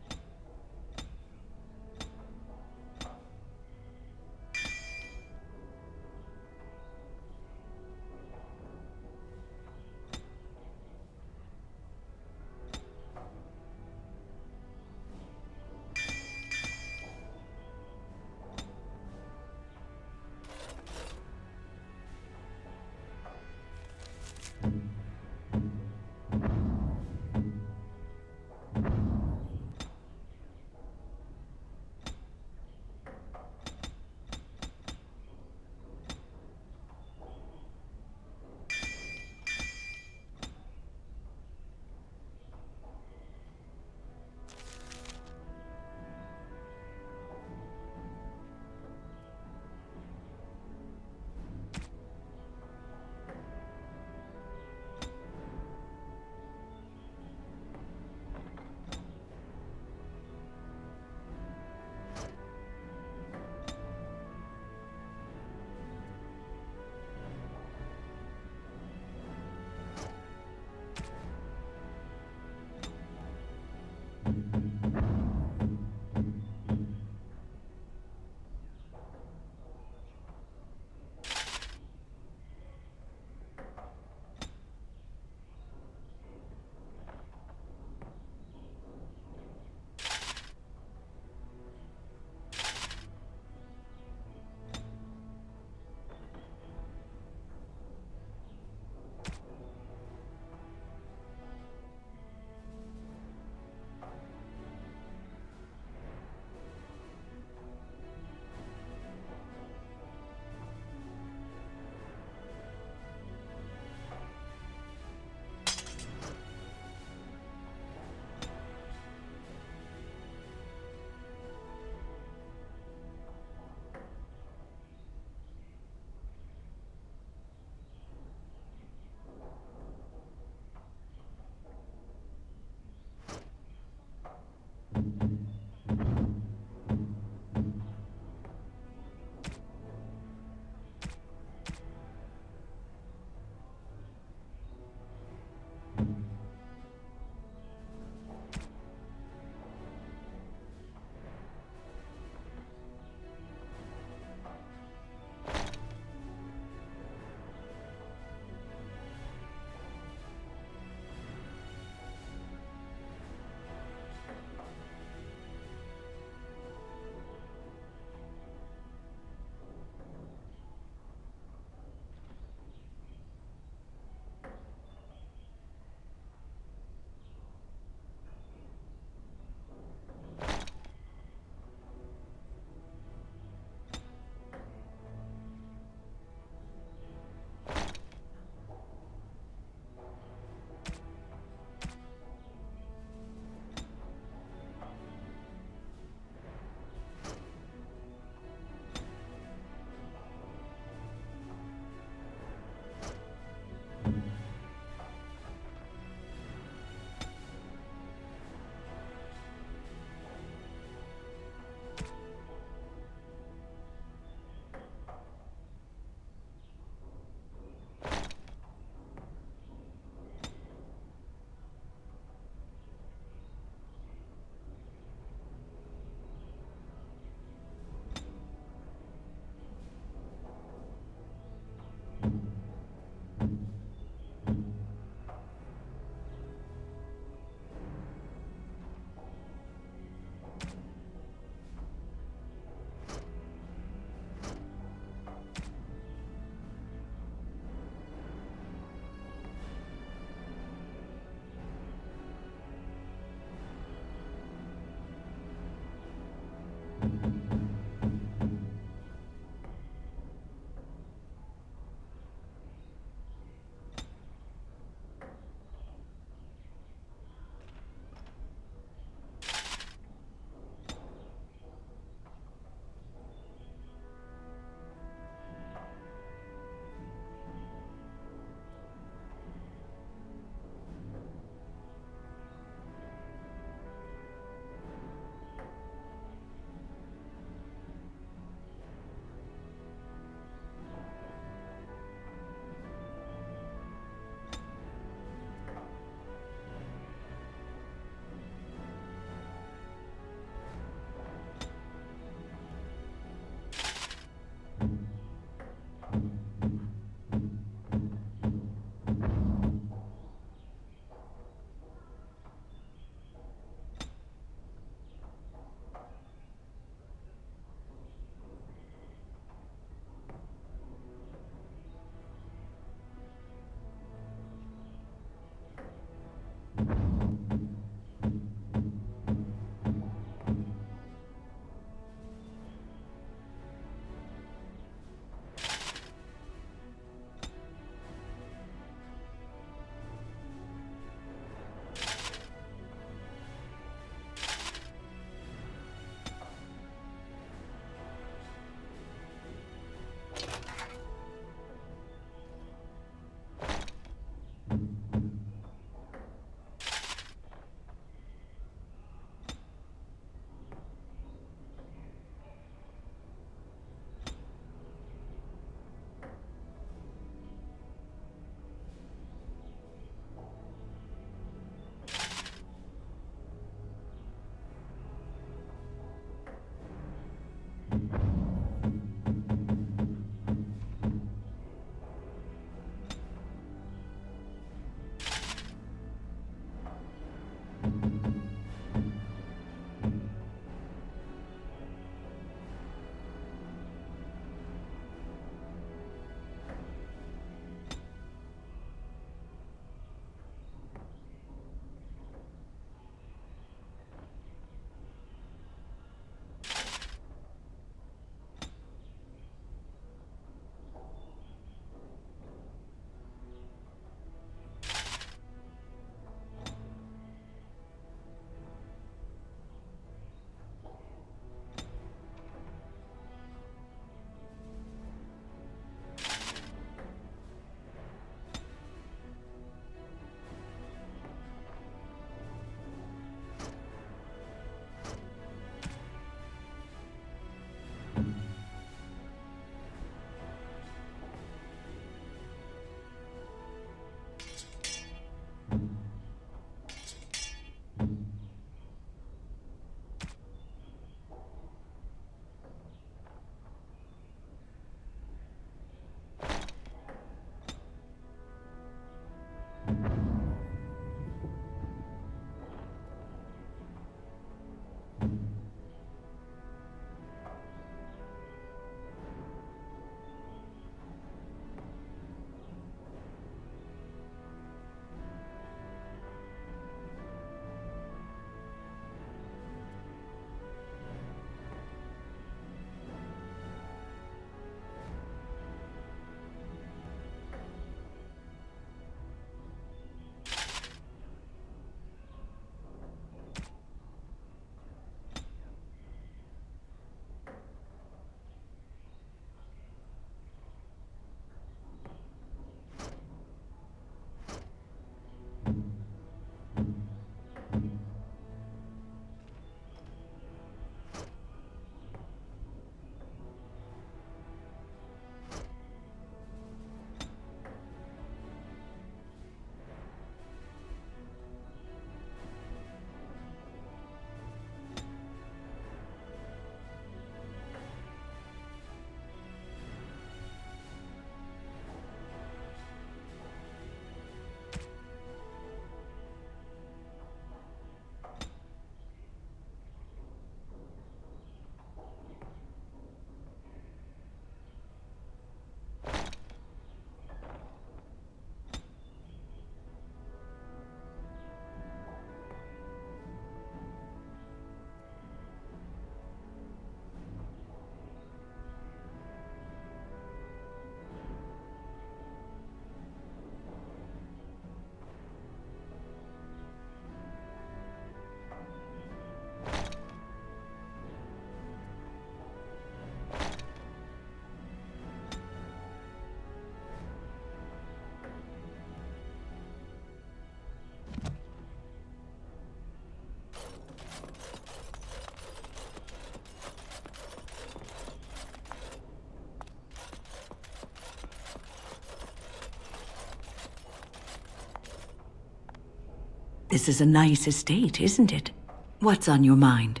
This is a nice estate, isn't it? What's on your mind?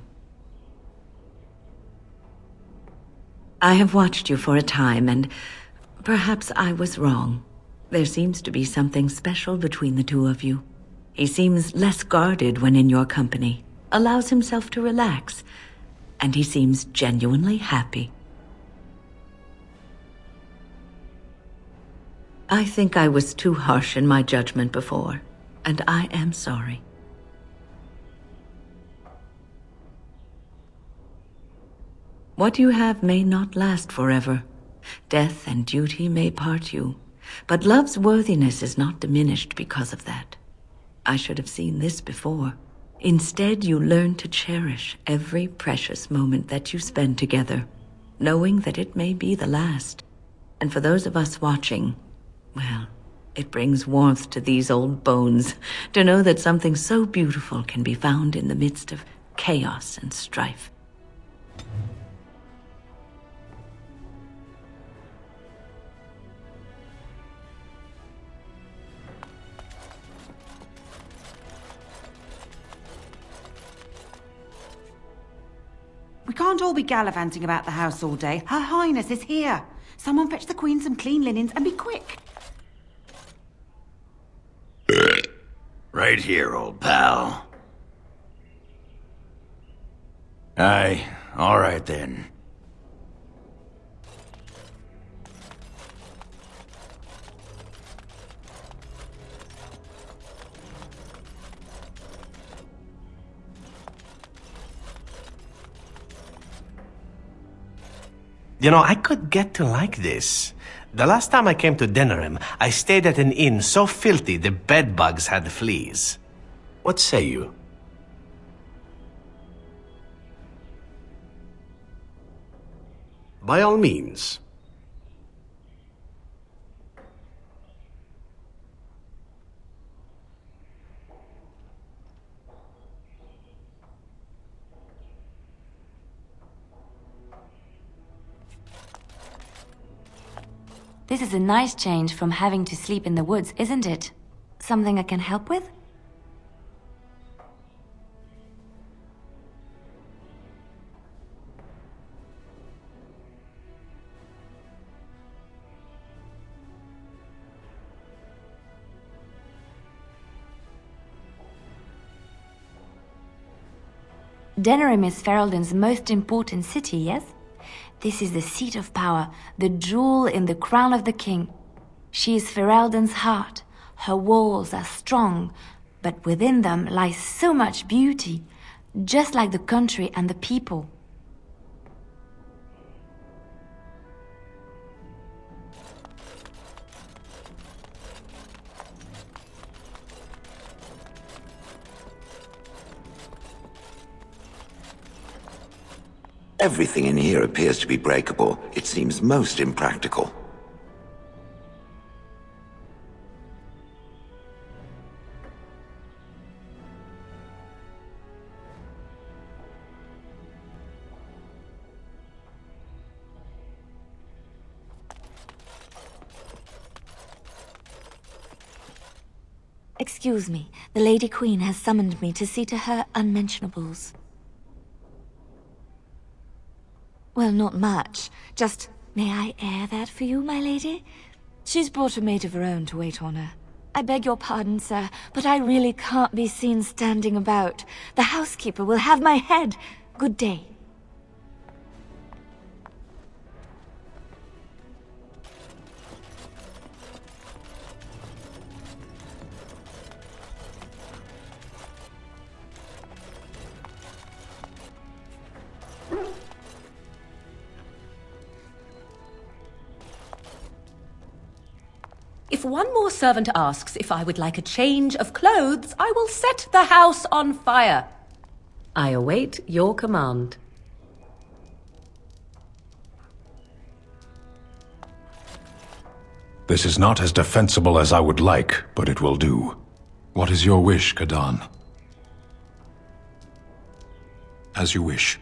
I have watched you for a time, and perhaps I was wrong. There seems to be something special between the two of you. He seems less guarded when in your company, allows himself to relax, and he seems genuinely happy. I think I was too harsh in my judgment before, and I am sorry. What you have may not last forever. Death and duty may part you, but love's worthiness is not diminished because of that. I should have seen this before. Instead, you learn to cherish every precious moment that you spend together, knowing that it may be the last. And for those of us watching, well, it brings warmth to these old bones to know that something so beautiful can be found in the midst of chaos and strife. We can't all be gallivanting about the house all day. Her Highness is here. Someone fetch the Queen some clean linens and be quick. Right here, old pal. Aye, all right then. You know, I could get to like this. The last time I came to Denerim, I stayed at an inn so filthy the bedbugs had fleas. What say you? By all means. This is a nice change from having to sleep in the woods, isn't it? Something I can help with? Denerim is Ferelden's most important city, yes? This is the seat of power, the jewel in the crown of the king. She is Ferelden's heart. Her walls are strong, but within them lies so much beauty, just like the country and the people. Everything in here appears to be breakable. It seems most impractical. Excuse me, the Lady Queen has summoned me to see to her unmentionables. Well, not much. Just, may I air that for you, my lady? She's brought a maid of her own to wait on her. I beg your pardon, sir, but I really can't be seen standing about. The housekeeper will have my head. Good day. If one more servant asks if I would like a change of clothes, I will set the house on fire. I await your command. This is not as defensible as I would like, but it will do. What is your wish, Kadan? As you wish.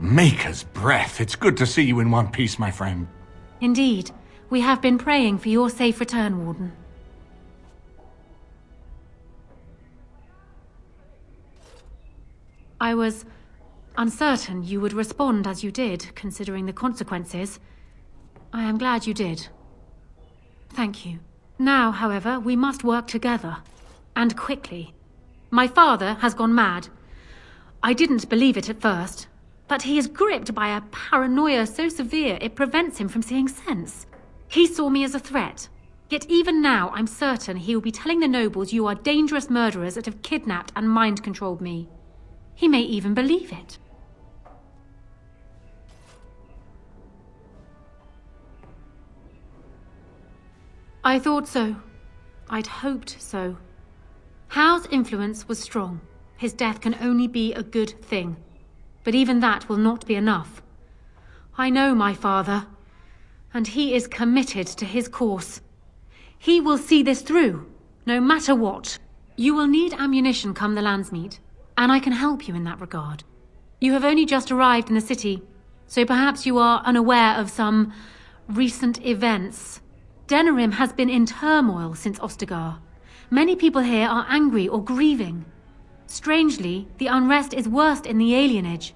Maker's breath. It's good to see you in one piece, my friend. Indeed. We have been praying for your safe return, Warden. I was uncertain you would respond as you did, considering the consequences. I am glad you did. Thank you. Now, however, we must work together. And quickly. My father has gone mad. I didn't believe it at first, but he is gripped by a paranoia so severe it prevents him from seeing sense. He saw me as a threat. Yet even now, I'm certain he will be telling the nobles you are dangerous murderers that have kidnapped and mind-controlled me. He may even believe it. I thought so. I'd hoped so. Howe's influence was strong. His death can only be a good thing. But even that will not be enough. I know my father, and he is committed to his course. He will see this through, no matter what. You will need ammunition come the Landsmeet, and I can help you in that regard. You have only just arrived in the city, so perhaps you are unaware of some recent events. Denerim has been in turmoil since Ostagar. Many people here are angry or grieving. Strangely, the unrest is worst in the alienage.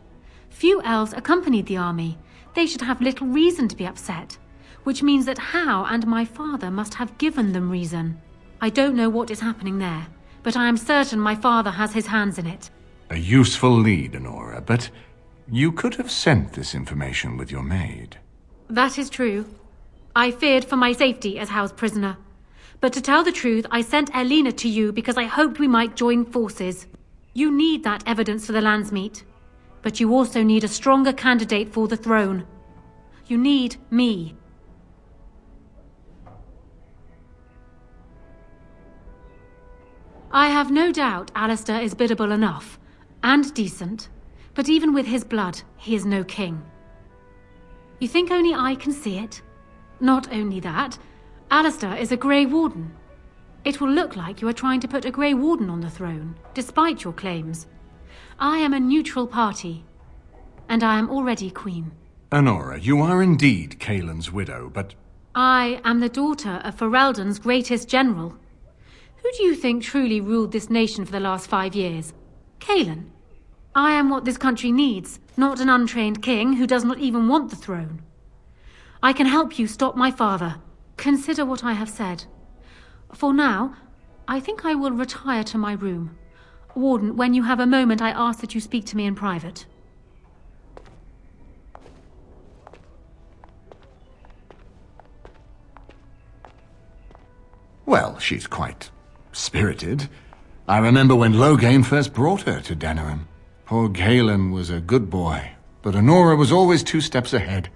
Few elves accompanied the army. They should have little reason to be upset, which means that How and my father must have given them reason. I don't know what is happening there, but I am certain my father has his hands in it. A useful lead, Honora, but you could have sent this information with your maid. That is true. I feared for my safety as Howe's prisoner. But to tell the truth, I sent Elena to you because I hoped we might join forces. You need that evidence for the Landsmeet. But you also need a stronger candidate for the throne. You need me. I have no doubt Alistair is biddable enough, and decent, but even with his blood, he is no king. You think only I can see it? Not only that, Alistair is a Grey Warden. It will look like you are trying to put a Grey Warden on the throne, despite your claims. I am a neutral party, and I am already queen. Honora, you are indeed Kaelin's widow, but... I am the daughter of Ferelden's greatest general. Who do you think truly ruled this nation for the last 5 years? Kaelin. I am what this country needs, not an untrained king who does not even want the throne. I can help you stop my father. Consider what I have said. For now, I think I will retire to my room. Warden, when you have a moment, I ask that you speak to me in private. Well, she's quite spirited. I remember when Loghain first brought her to Denerim. Poor Galen was a good boy, but Honora was always 2 steps ahead.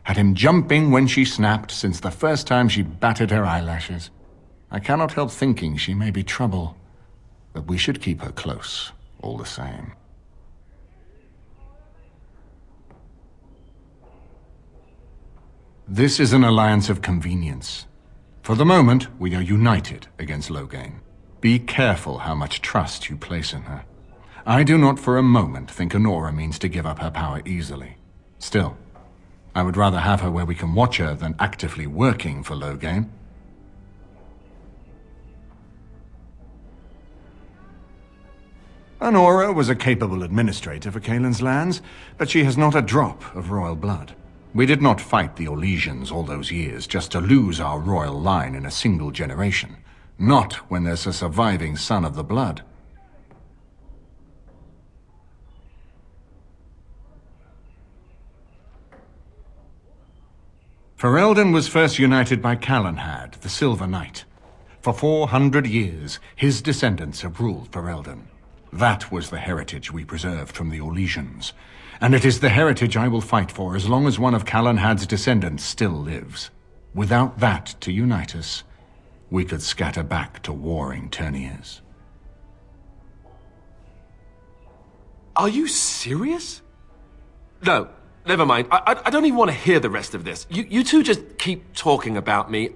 Had him jumping when she snapped since the first time she batted her eyelashes. I cannot help thinking she may be trouble, but we should keep her close, all the same. This is an alliance of convenience. For the moment, we are united against Loghain. Be careful how much trust you place in her. I do not for a moment think Honora means to give up her power easily. Still, I would rather have her where we can watch her than actively working for Loghain. Honora was a capable administrator for Kaelin's lands, but she has not a drop of royal blood. We did not fight the Orlesians all those years just to lose our royal line in a single generation. Not when there's a surviving son of the blood. Ferelden was first united by Calenhad, the Silver Knight. For 400 years, his descendants have ruled Ferelden. That was the heritage we preserved from the Orlesians. And it is the heritage I will fight for as long as one of Calenhad's descendants still lives. Without that to unite us, we could scatter back to warring Terniers. Are you serious? No, never mind. I don't even want to hear the rest of this. You two just keep talking about me.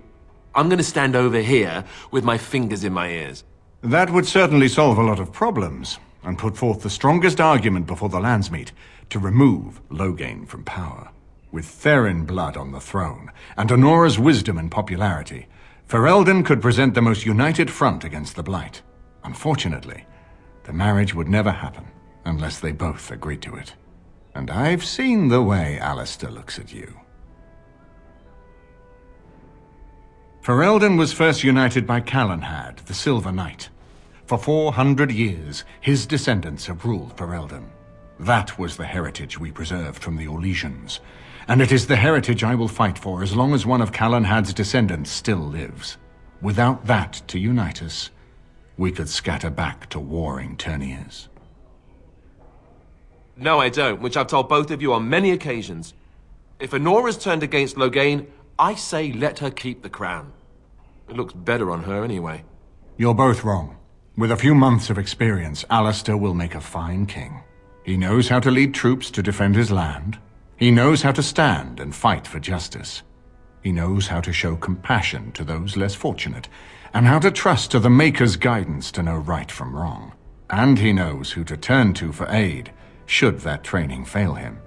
I'm gonna stand over here with my fingers in my ears. That would certainly solve a lot of problems. and put forth the strongest argument before the Landsmeet to remove Loghain from power. With Therin blood on the throne, and Honora's wisdom and popularity, Ferelden could present the most united front against the Blight. Unfortunately, the marriage would never happen unless they both agreed to it. And I've seen the way Alistair looks at you. Ferelden was first united by Calenhad, the Silver Knight. For 400 years, his descendants have ruled Ferelden. That was the heritage we preserved from the Orlesians, and it is the heritage I will fight for as long as one of Calenhad's descendants still lives. Without that to unite us, we could scatter back to warring Terniers. No, I don't, which I've told both of you on many occasions. If Honora's turned against Loghain, I say let her keep the crown. It looks better on her anyway. You're both wrong. With a few months of experience, Alistair will make a fine king. He knows how to lead troops to defend his land. He knows how to stand and fight for justice. He knows how to show compassion to those less fortunate, and how to trust to the Maker's guidance to know right from wrong. And he knows who to turn to for aid, should that training fail him.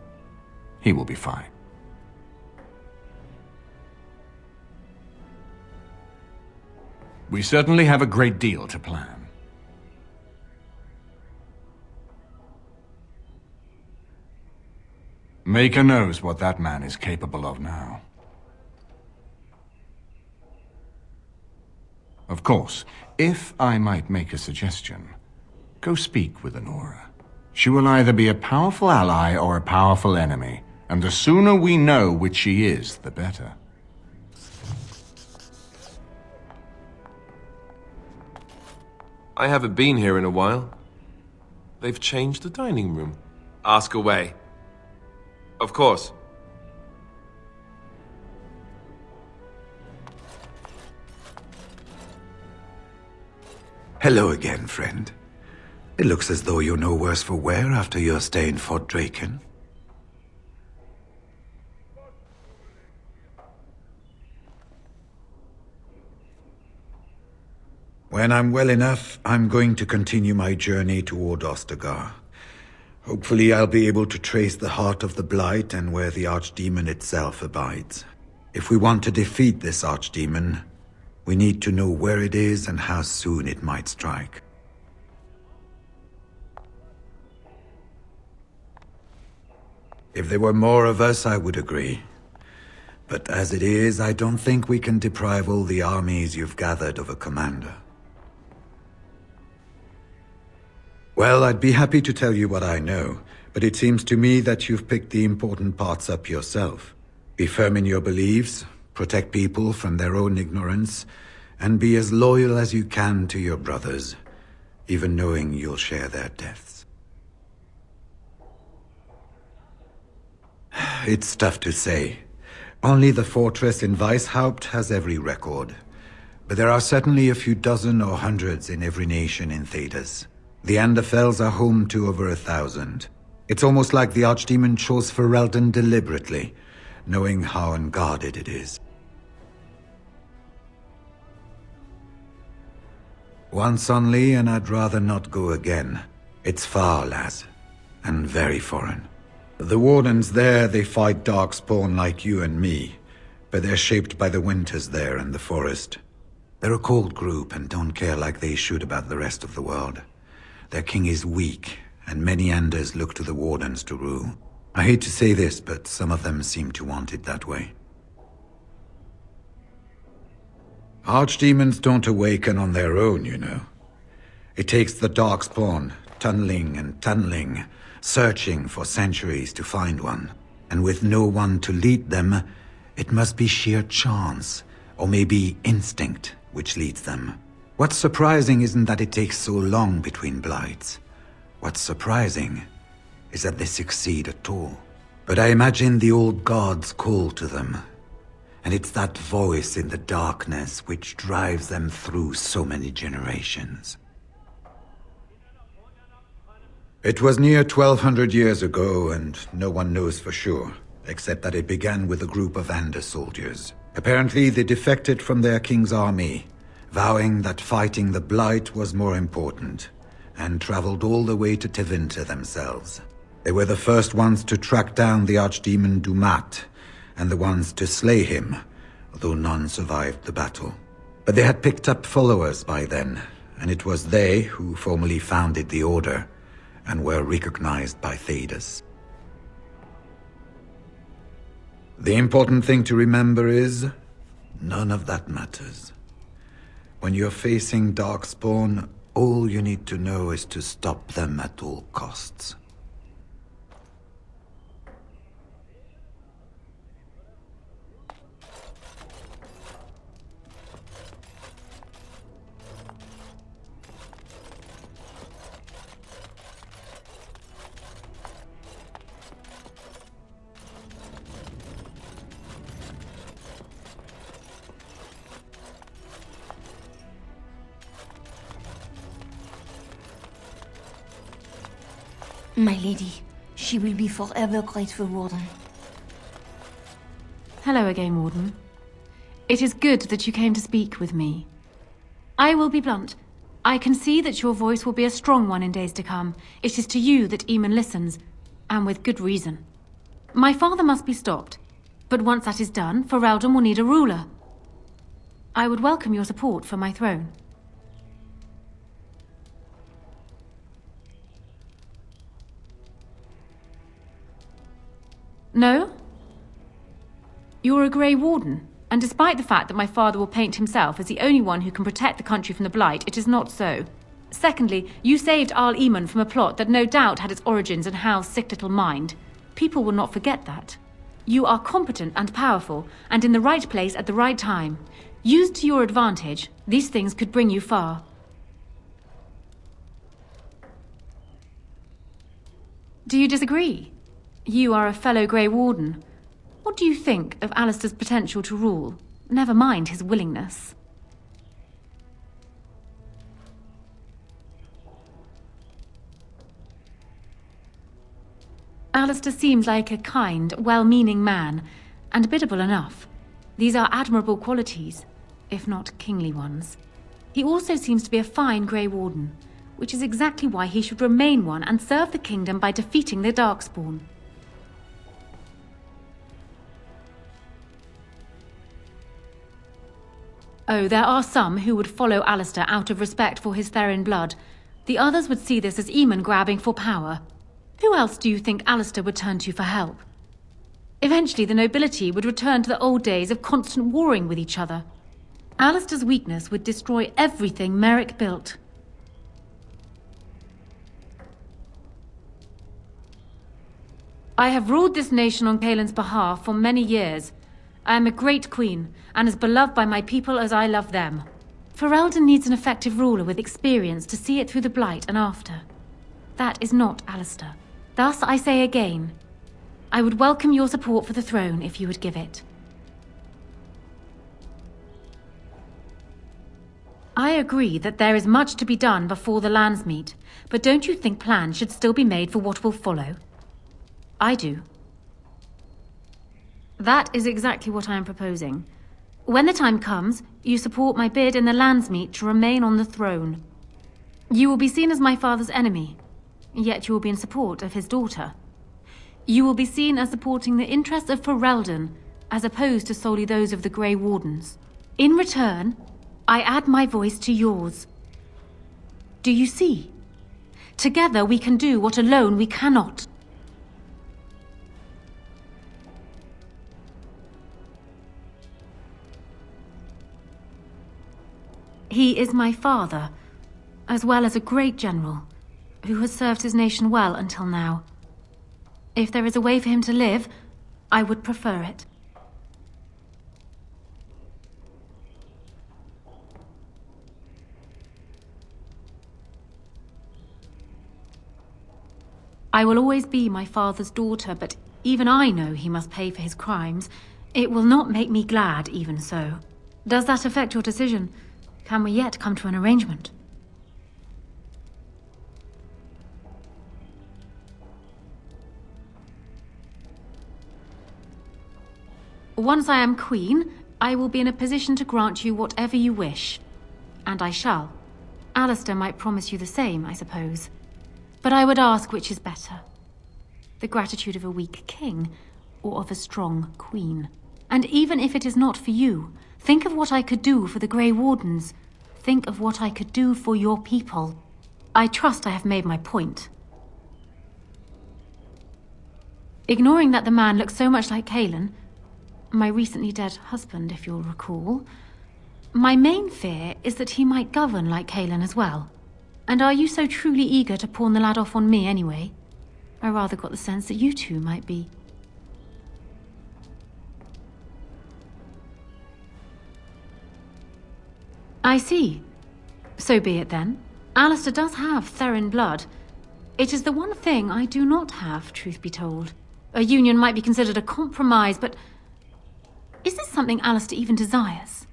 He will be fine. We certainly have a great deal to plan. Maker knows what that man is capable of now. Of course, if I might make a suggestion, go speak with Honora. She will either be a powerful ally or a powerful enemy, and the sooner we know which she is, the better. I haven't been here in a while. They've changed the dining room. Ask away. Of course. Hello again, friend. It looks as though you're no worse for wear after your stay in Fort Draken. When I'm well enough, I'm going to continue my journey toward Ostagar. Hopefully I'll be able to trace the heart of the Blight and where the Archdemon itself abides. If we want to defeat this Archdemon, we need to know where it is and how soon it might strike. If there were more of us, I would agree. But as it is, I don't think we can deprive all the armies you've gathered of a commander. Well, I'd be happy to tell you what I know, but it seems to me that you've picked the important parts up yourself. Be firm in your beliefs, protect people from their own ignorance, and be as loyal as you can to your brothers, even knowing you'll share their deaths. It's tough to say. Only the fortress in Weishaupt has every record. But there are certainly a few dozen or hundreds in every nation in Thedas. The Anderfells are home to over 1,000. It's almost like the Archdemon chose Ferelden deliberately, knowing how unguarded it is. Once only, and I'd rather not go again. It's far, lass, and very foreign. The Wardens there, they fight Darkspawn like you and me, but they're shaped by the winters there and the forest. They're a cold group and don't care like they should about the rest of the world. Their king is weak, and many Anders look to the Wardens to rule. I hate to say this, but some of them seem to want it that way. Archdemons don't awaken on their own, you know. It takes the Darkspawn, tunneling and tunneling, searching for centuries to find one. And with no one to lead them, it must be sheer chance, or maybe instinct, which leads them. What's surprising isn't that it takes so long between blights. What's surprising is that they succeed at all. But I imagine the old gods call to them, and it's that voice in the darkness which drives them through so many generations. It was near 1,200 years ago, and no one knows for sure, except that it began with a group of Ander soldiers. Apparently they defected from their king's army, vowing that fighting the Blight was more important, and traveled all the way to Tevinter themselves. They were the first ones to track down the Archdemon Dumat, and the ones to slay him, though none survived the battle. But they had picked up followers by then, and it was they who formally founded the Order, and were recognized by Thedas. The important thing to remember is, none of that matters. When you're facing Darkspawn, all you need to know is to stop them at all costs. My lady, she will be forever grateful, Warden. Hello again, Warden. It is good that you came to speak with me. I will be blunt. I can see that your voice will be a strong one in days to come. It is to you that Eamon listens, and with good reason. My father must be stopped, but once that is done, Ferelden will need a ruler. I would welcome your support for my throne. No? You're a Grey Warden, and despite the fact that my father will paint himself as the only one who can protect the country from the Blight, it is not so. Secondly, you saved Arl Eamon from a plot that no doubt had its origins in Hal's sick little mind. People will not forget that. You are competent and powerful, and in the right place at the right time. Used to your advantage, these things could bring you far. Do you disagree? You are a fellow Grey Warden. What do you think of Alistair's potential to rule? Never mind his willingness. Alistair seems like a kind, well-meaning man, and biddable enough. These are admirable qualities, if not kingly ones. He also seems to be a fine Grey Warden, which is exactly why he should remain one and serve the kingdom by defeating the Darkspawn. Oh, there are some who would follow Alistair out of respect for his Therin blood. The others would see this as Eamon grabbing for power. Who else do you think Alistair would turn to for help? Eventually, the nobility would return to the old days of constant warring with each other. Alistair's weakness would destroy everything Merrick built. I have ruled this nation on Kaelin's behalf for many years. I am a great queen, and as beloved by my people as I love them. Ferelden needs an effective ruler with experience to see it through the Blight and after. That is not Alistair. Thus, I say again, I would welcome your support for the throne if you would give it. I agree that there is much to be done before the lands meet, but don't you think plans should still be made for what will follow? I do. That is exactly what I am proposing. When the time comes, you support my bid in the Landsmeet to remain on the throne. You will be seen as my father's enemy, yet you will be in support of his daughter. You will be seen as supporting the interests of Ferelden, as opposed to solely those of the Grey Wardens. In return, I add my voice to yours. Do you see? Together we can do what alone we cannot. He is my father, as well as a great general, who has served his nation well until now. If there is a way for him to live, I would prefer it. I will always be my father's daughter, but even I know he must pay for his crimes. It will not make me glad, even so. Does that affect your decision? Can we yet come to an arrangement? Once I am queen, I will be in a position to grant you whatever you wish. And I shall. Alistair might promise you the same, I suppose. But I would ask which is better. The gratitude of a weak king, or of a strong queen. And even if it is not for you, think of what I could do for the Grey Wardens. Think of what I could do for your people. I trust I have made my point. Ignoring that the man looks so much like Calen, my recently dead husband, if you'll recall, my main fear is that he might govern like Calen as well. And are you so truly eager to pawn the lad off on me anyway? I rather got the sense that you two might be. I see. So be it then. Alistair does have Therin blood. It is the one thing I do not have, truth be told. A union might be considered a compromise, but is this something Alistair even desires?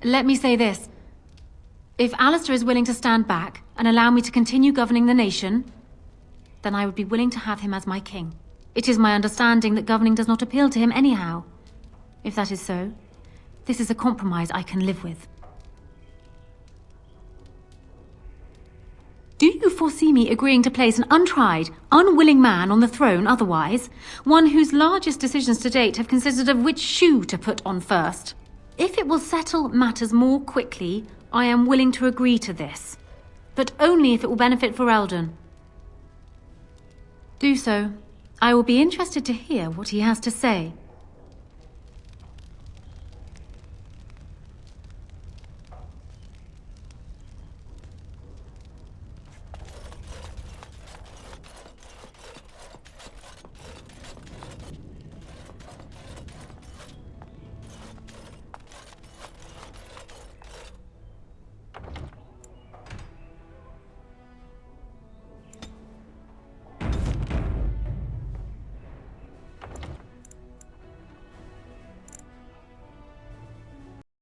Let me say this. If Alistair is willing to stand back and allow me to continue governing the nation, then I would be willing to have him as my king. It is my understanding that governing does not appeal to him anyhow. If that is so, this is a compromise I can live with. Do you foresee me agreeing to place an untried, unwilling man on the throne otherwise? One whose largest decisions to date have consisted of which shoe to put on first? If it will settle matters more quickly, I am willing to agree to this. But only if it will benefit Ferelden. Do so. I will be interested to hear what he has to say.